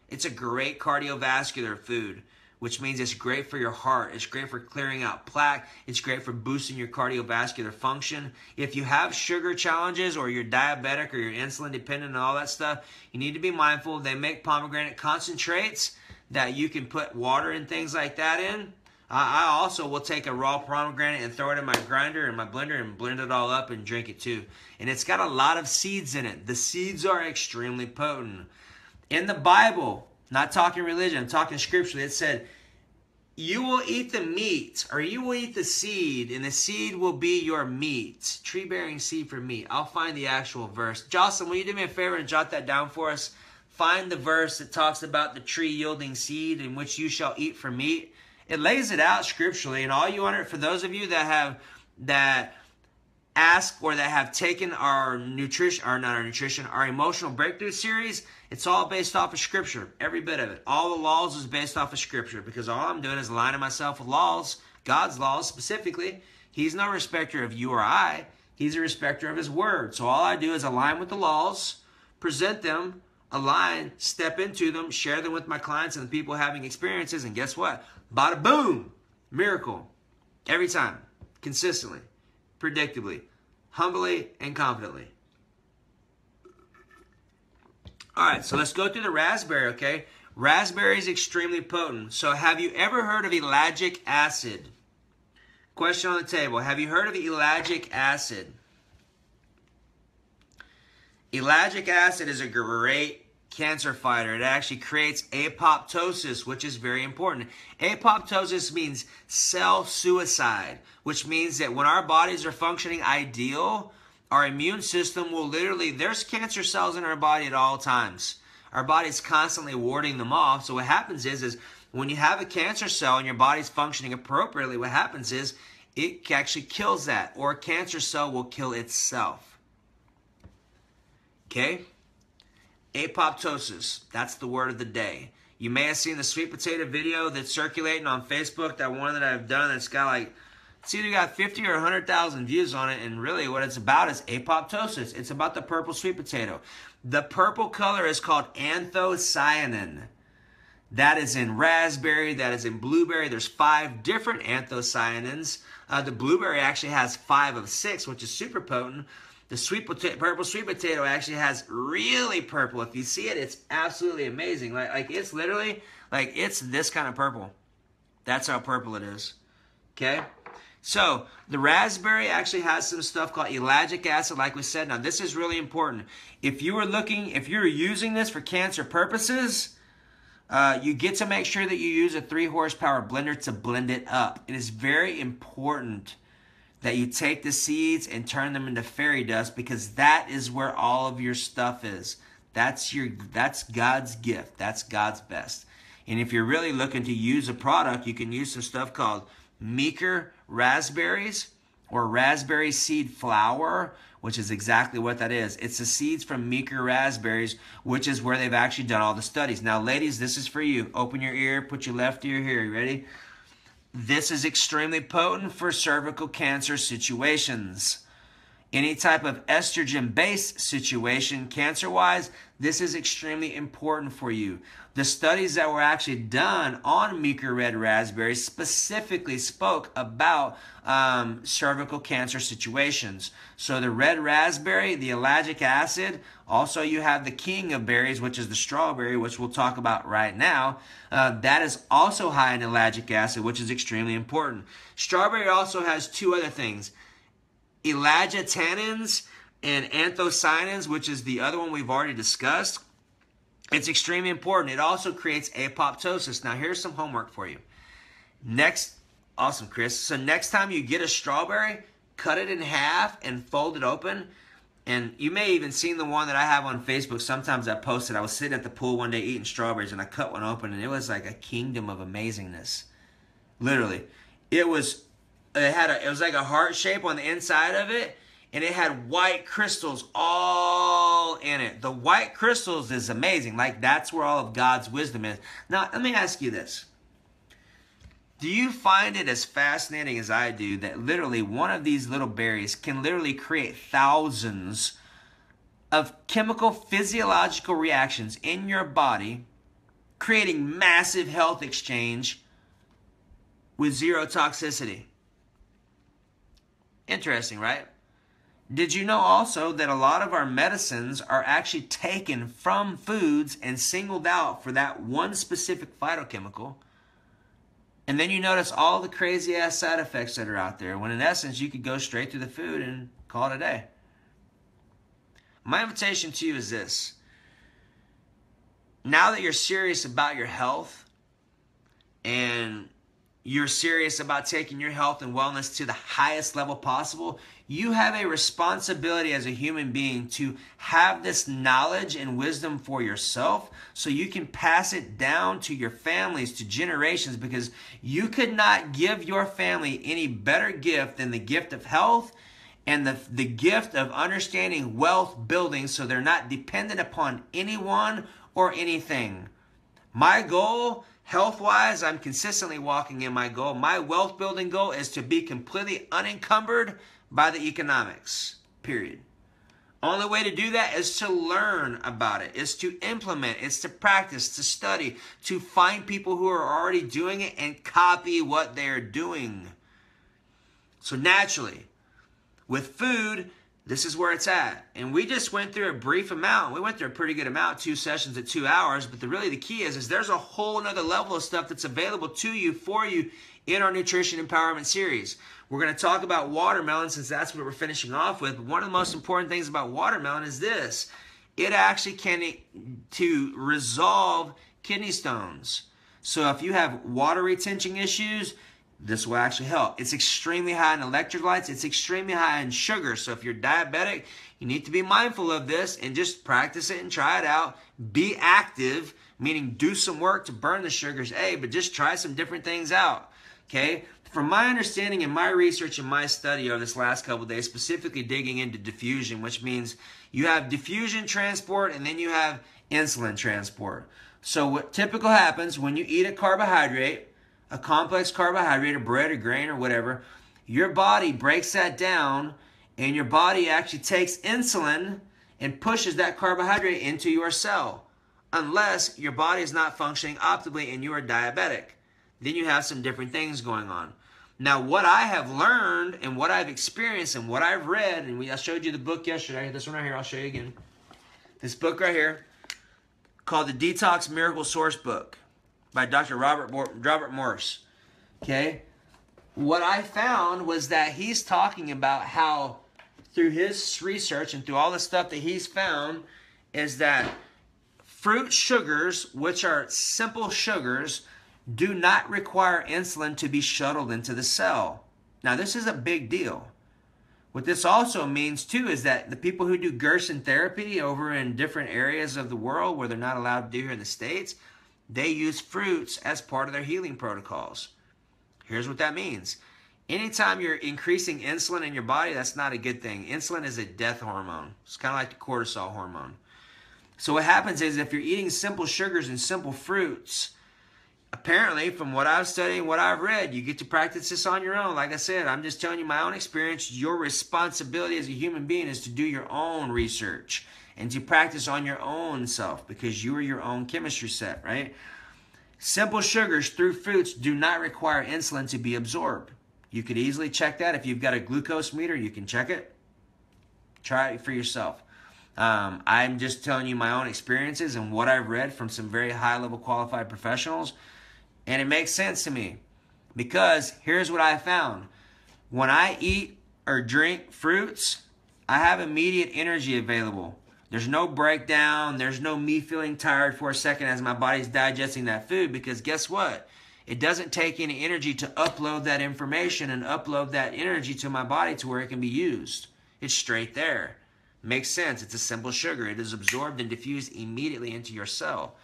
It's a great cardiovascular food, which means it's great for your heart. It's great for clearing out plaque. It's great for boosting your cardiovascular function. If you have sugar challenges or you're diabetic or you're insulin dependent and all that stuff, you need to be mindful. They make pomegranate concentrates that you can put water and things like that in. I also will take a raw pomegranate and throw it in my grinder and my blender and blend it all up and drink it too. And it's got a lot of seeds in it. The seeds are extremely potent. In the Bible, not talking religion, I'm talking scripturally, it said, you will eat the meat, or you will eat the seed, and the seed will be your meat. Tree-bearing seed for meat. I'll find the actual verse. Jocelyn, will you do me a favor and jot that down for us? Find the verse that talks about the tree yielding seed in which you shall eat for meat. It lays it out scripturally, and all you want it, for those of you that ask or that have taken our our emotional breakthrough series, it's all based off of scripture, every bit of it. All the laws is based off of scripture, because all I'm doing is aligning myself with laws, God's laws specifically. He's no respecter of you or I. He's a respecter of his word. So all I do is align with the laws, present them align, step into them, share them with my clients and the people having experiences, and guess what? Bada boom, miracle. Every time, consistently, predictably, humbly, and confidently. All right, so let's go through the raspberry, okay? Raspberry is extremely potent. So have you ever heard of ellagic acid? Question on the table. Have you heard of ellagic acid? Ellagic acid is a great cancer fighter. It actually creates apoptosis, which is very important. Apoptosis means cell suicide, which means that when our bodies are functioning ideal, our immune system will literally, there's cancer cells in our body at all times. Our body's constantly warding them off. So what happens is when you have a cancer cell and your body's functioning appropriately, what happens is it actually kills that, or a cancer cell will kill itself. Okay? Apoptosis, that's the word of the day. You may have seen the sweet potato video that's circulating on Facebook, that one that I've done that's got like, it's either got 50 or 100,000 views on it, and really what it's about is apoptosis. It's about the purple sweet potato. The purple color is called anthocyanin. That is in raspberry, that is in blueberry. There's 5 different anthocyanins. The blueberry actually has 5 of 6, which is super potent. The purple sweet potato actually has really purple. If you see it, it's absolutely amazing. Like it's literally, like it's this kind of purple. That's how purple it is. Okay? So, the raspberry actually has some stuff called ellagic acid, like we said. Now, this is really important. If you were using this for cancer purposes, you get to make sure that you use a 3-horsepower blender to blend it up. It is very important that you take the seeds and turn them into fairy dust, because that is where all of your stuff is. That's God's gift. That's God's best. And if you're really looking to use a product, you can use some stuff called Meeker raspberries or raspberry seed flour, which is exactly what that is. It's the seeds from Meeker raspberries, which is where they've actually done all the studies. Now, ladies, this is for you. Open your ear, put your left ear here. You ready? This is extremely potent for cervical cancer situations. Any type of estrogen-based situation, cancer-wise, this is extremely important for you. The studies that were actually done on Meeker red raspberries specifically spoke about cervical cancer situations. So the red raspberry, the ellagic acid, also you have the king of berries, which is the strawberry, which we'll talk about right now. That is also high in ellagic acid, which is extremely important. Strawberry also has 2 other things. Ellagitannins and anthocyanins, which is the other one we've already discussed. It's extremely important. It also creates apoptosis. Now, here's some homework for you. Awesome, Chris. So next time you get a strawberry, cut it in half and fold it open. And you may even seen the one that I have on Facebook. Sometimes I posted. I was sitting at the pool one day eating strawberries, and I cut one open, and it was like a kingdom of amazingness. Literally, it was like a heart shape on the inside of it, and it had white crystals all in it. The white crystals is amazing. Like, that's where all of God's wisdom is. Now, let me ask you this. Do you find it as fascinating as I do that literally one of these little berries can literally create thousands of chemical physiological reactions in your body, creating massive health exchange with zero toxicity? Interesting, right? Did you know also that a lot of our medicines are actually taken from foods and singled out for that one specific phytochemical? And then you notice all the crazy ass side effects that are out there, when in essence you could go straight to the food and call it a day. My invitation to you is this. Now that you're serious about your health and you're serious about taking your health and wellness to the highest level possible, you have a responsibility as a human being to have this knowledge and wisdom for yourself so you can pass it down to your families, to generations, because you could not give your family any better gift than the gift of health and the gift of understanding wealth building so they're not dependent upon anyone or anything. My goal, health-wise, I'm consistently walking in my goal. My wealth building goal is to be completely unencumbered by the economics, period. Only way to do that is to learn about it, is to implement, it's to practice, to study, to find people who are already doing it and copy what they're doing. So naturally, with food, this is where it's at. And we just went through a brief amount. We went through a pretty good amount, 2 sessions at 2 hours. But really the key is there's a whole nother level of stuff that's available to you, for you, in our Nutrition Empowerment series. We're going to talk about watermelon since that's what we're finishing off with. But one of the most important things about watermelon is this. It actually can to resolve kidney stones. So if you have water retention issues, this will actually help. It's extremely high in electrolytes. It's extremely high in sugar. So if you're diabetic, you need to be mindful of this and just practice it and try it out. Be active, meaning do some work to burn the sugars, but just try some different things out, okay? From my understanding and my research and my study over this last couple of days, specifically digging into diffusion, which means you have diffusion transport and then you have insulin transport. So what typically happens when you eat a carbohydrate, a complex carbohydrate, or bread or grain or whatever, your body breaks that down and your body actually takes insulin and pushes that carbohydrate into your cell, unless your body is not functioning optimally and you are diabetic. Then you have some different things going on. Now, what I have learned and what I've experienced and what I've read, and I showed you the book yesterday, this one right here, I'll show you again. This book right here, called the Detox Miracle Source Book by Dr. Robert Morse, okay? What I found was that he's talking about how through his research and through all the stuff that he's found is that fruit sugars, which are simple sugars, do not require insulin to be shuttled into the cell. Now, this is a big deal. What this also means, too, is that the people who do Gerson therapy over in different areas of the world where they're not allowed to do here in the States, they use fruits as part of their healing protocols. Here's what that means. Anytime you're increasing insulin in your body, that's not a good thing. Insulin is a death hormone. It's kind of like the cortisol hormone. So what happens is if you're eating simple sugars and simple fruits, apparently, from what I've studied and what I've read, you get to practice this on your own. Like I said, I'm just telling you my own experience. Your responsibility as a human being is to do your own research and to practice on your own self because you are your own chemistry set, right? Simple sugars through fruits do not require insulin to be absorbed. You could easily check that. If you've got a glucose meter, you can check it. Try it for yourself. I'm just telling you my own experiences and what I've read from some very high-level qualified professionals. And it makes sense to me because here's what I found. When I eat or drink fruits, I have immediate energy available. There's no breakdown. There's no me feeling tired for a second as my body's digesting that food because guess what? It doesn't take any energy to upload that information and upload that energy to my body to where it can be used. It's straight there. Makes sense. It's a simple sugar. It is absorbed and diffused immediately into your cell.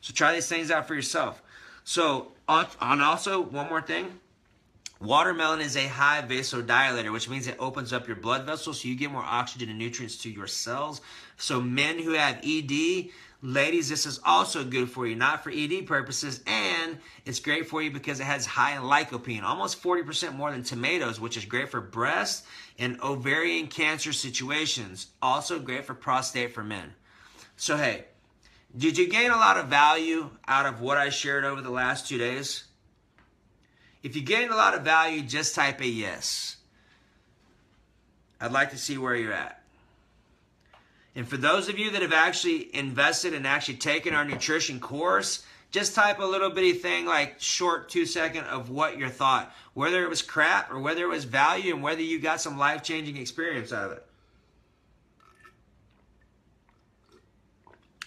So try these things out for yourself. So, on also, one more thing. Watermelon is a high vasodilator, which means it opens up your blood vessels so you get more oxygen and nutrients to your cells. So men who have ED, ladies, this is also good for you, not for ED purposes, and it's great for you because it has high in lycopene, almost 40% more than tomatoes, which is great for breast and ovarian cancer situations. Also great for prostate for men. So hey, did you gain a lot of value out of what I shared over the last 2 days? If you gained a lot of value, just type a yes. I'd like to see where you're at. And for those of you that have actually invested and actually taken our nutrition course, just type a little bitty thing like short 2-second of what your thought, whether it was crap or whether it was value and whether you got some life-changing experience out of it.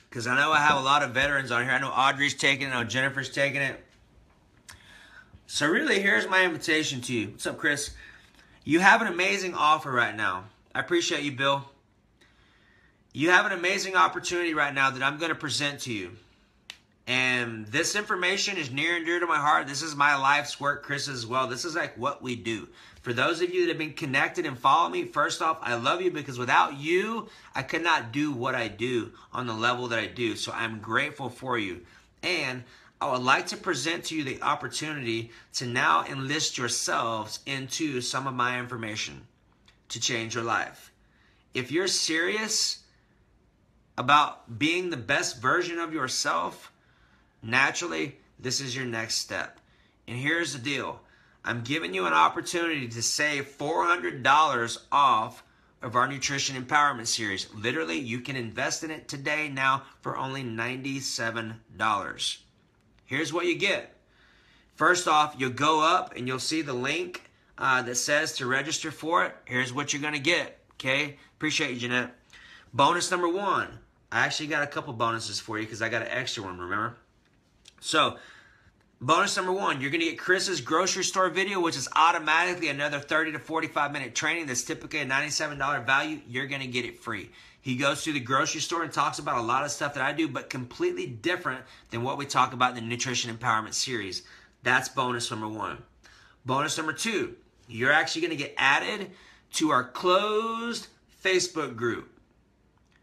Because I know I have a lot of veterans on here. I know Audrey's taking it. I know Jennifer's taking it. So really, here's my invitation to you. What's up, Chris? You have an amazing offer right now. I appreciate you, Bill. You have an amazing opportunity right now that I'm going to present to you. And this information is near and dear to my heart. This is my life's work, Chris, as well. This is like what we do. For those of you that have been connected and follow me, first off, I love you because without you, I could not do what I do on the level that I do. So I'm grateful for you. And I would like to present to you the opportunity to now enlist yourselves into some of my information to change your life. if you're serious about being the best version of yourself, naturally, this is your next step. And here's the deal. I'm giving you an opportunity to save $400 off of our Nutrition Empowerment Series. Literally, you can invest in it today now for only $97. Here's what you get. First off, you'll go up and you'll see the link that says to register for it. Here's what you're going to get. Okay? Appreciate you, Jeanette. Bonus number 1. I actually got a couple bonuses for you because I got an extra one, remember? So, bonus number 1, you're going to get Chris's grocery store video, which is automatically another 30 to 45 minute training that's typically a $97 value. You're going to get it free. He goes through the grocery store and talks about a lot of stuff that I do, but completely different than what we talk about in the Nutrition Empowerment Series. That's bonus number 1. Bonus number 2, you're actually going to get added to our closed Facebook group,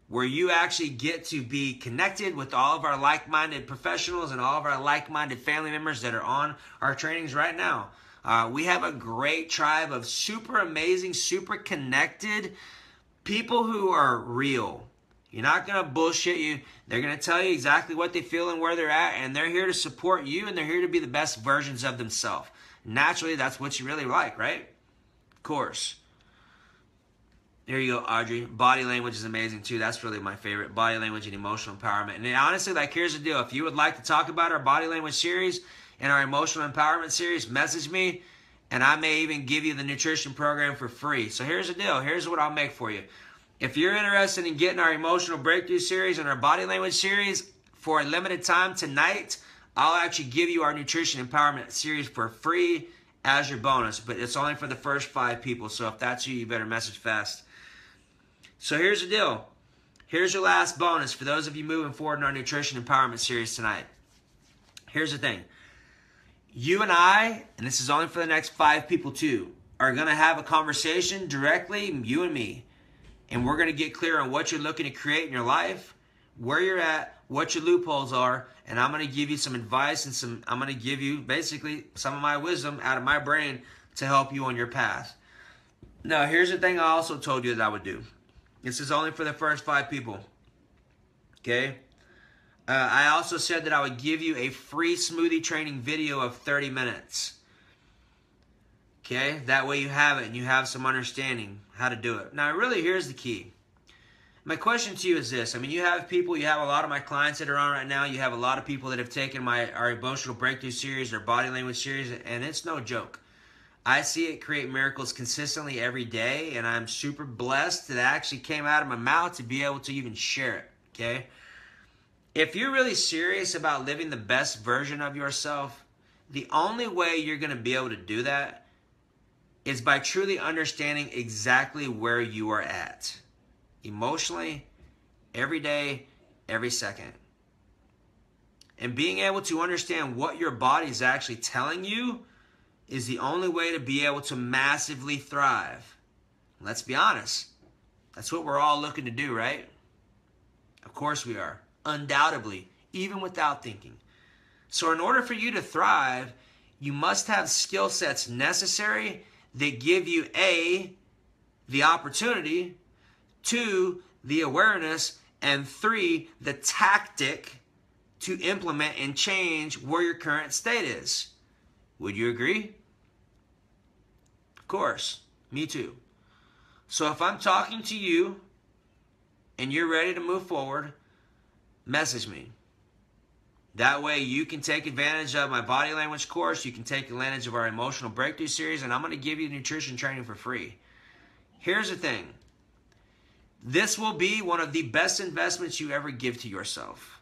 where you actually get to be connected with all of our like-minded professionals and all of our like-minded family members that are on our trainings right now. We have a great tribe of super amazing, super connected people who are real. You're not going to bullshit you. They're going to tell you exactly what they feel and where they're at, and they're here to support you, and they're here to be the best versions of themselves. Naturally, that's what you really like, right? Of course. There you go, Audrey. Body language is amazing too. That's really my favorite. Body language and emotional empowerment. And honestly, like, here's the deal. If you would like to talk about our body language series and our emotional empowerment series, message me, and I may even give you the nutrition program for free. So here's the deal. Here's what I'll make for you. If you're interested in getting our emotional breakthrough series and our body language series for a limited time tonight, I'll actually give you our nutrition empowerment series for free as your bonus. But it's only for the first 5 people. So if that's you, you better message fast. So here's the deal. Here's your last bonus for those of you moving forward in our Nutrition Empowerment Series tonight. Here's the thing. You and I, and this is only for the next 5 people too, are going to have a conversation directly, you and me. And we're going to get clear on what you're looking to create in your life, where you're at, what your loopholes are, and I'm going to give you some advice and I'm going to give you basically some of my wisdom out of my brain to help you on your path. Now, here's the thing I also told you that I would do. This is only for the first 5 people. Okay? I also said that I would give you a free smoothie training video of 30 minutes. Okay? That way you have it and you have some understanding how to do it. Now, really, here's the key. My question to you is this. I mean, you have people, you have a lot of my clients that are on right now. You have a lot of people that have taken our Emotional Breakthrough Series, our Body Language Series, and it's no joke. I see it create miracles consistently every day, and I'm super blessed that it actually came out of my mouth to be able to even share it, okay? If you're really serious about living the best version of yourself, the only way you're going to be able to do that is by truly understanding exactly where you are at, emotionally, every day, every second. And being able to understand what your body is actually telling you is the only way to be able to massively thrive. Let's be honest. That's what we're all looking to do, right? Of course we are. Undoubtedly. Even without thinking. So in order for you to thrive, you must have skill sets necessary that give you A, the opportunity, 2, the awareness, and 3, the tactic to implement and change where your current state is. Would you agree? Of course. Me too. So if I'm talking to you and you're ready to move forward, message me. That way you can take advantage of my body language course. You can take advantage of our Emotional Breakthrough Series, and I'm going to give you nutrition training for free. Here's the thing. This will be one of the best investments you ever give to yourself.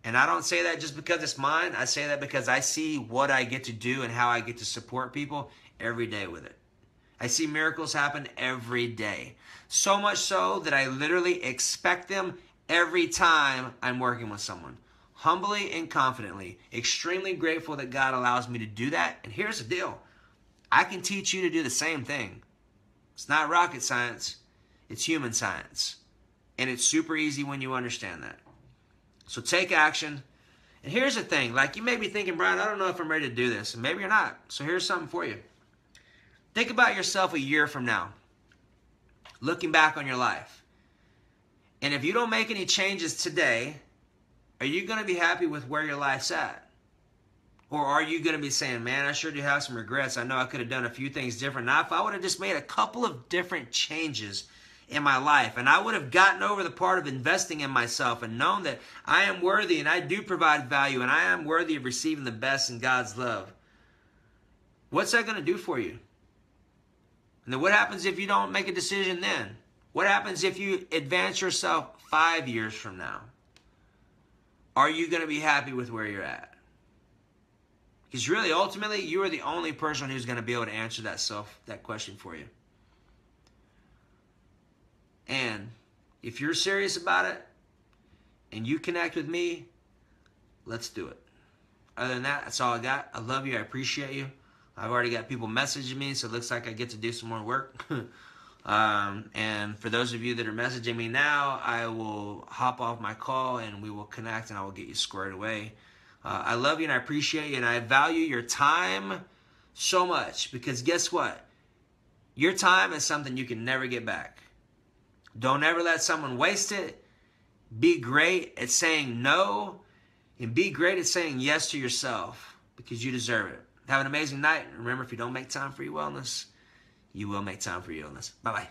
And I don't say that just because it's mine. I say that because I see what I get to do and how I get to support people every day with it. I see miracles happen every day. So much so that I literally expect them every time I'm working with someone. Humbly and confidently. Extremely grateful that God allows me to do that. And here's the deal. I can teach you to do the same thing. It's not rocket science. It's human science. And it's super easy when you understand that. So take action. And here's the thing. Like, you may be thinking, Brian, I don't know if I'm ready to do this. And maybe you're not. So here's something for you. Think about yourself a year from now. looking back on your life. And if you don't make any changes today, are you going to be happy with where your life's at? Or are you going to be saying, man, I sure do have some regrets. I know I could have done a few things different. Now, if I would have just made a couple of different changes in my life, and I would have gotten over the part of investing in myself and known that I am worthy and I do provide value and I am worthy of receiving the best in God's love, what's that going to do for you? And then what happens if you don't make a decision then? What happens if you advance yourself 5 years from now? Are you going to be happy with where you're at? Because really, ultimately, you are the only person who's going to be able to answer that question for you. And if you're serious about it and you connect with me, let's do it. Other than that, that's all I got. I love you. I appreciate you. I've already got people messaging me, so it looks like I get to do some more work. And for those of you that are messaging me now, I will hop off my call and we will connect and I will get you squared away. I love you and I appreciate you and I value your time so much because guess what? Your time is something you can never get back. Don't ever let someone waste it. Be great at saying no and be great at saying yes to yourself because you deserve it. Have an amazing night. Remember, if you don't make time for your wellness, you will make time for your illness. Bye-bye.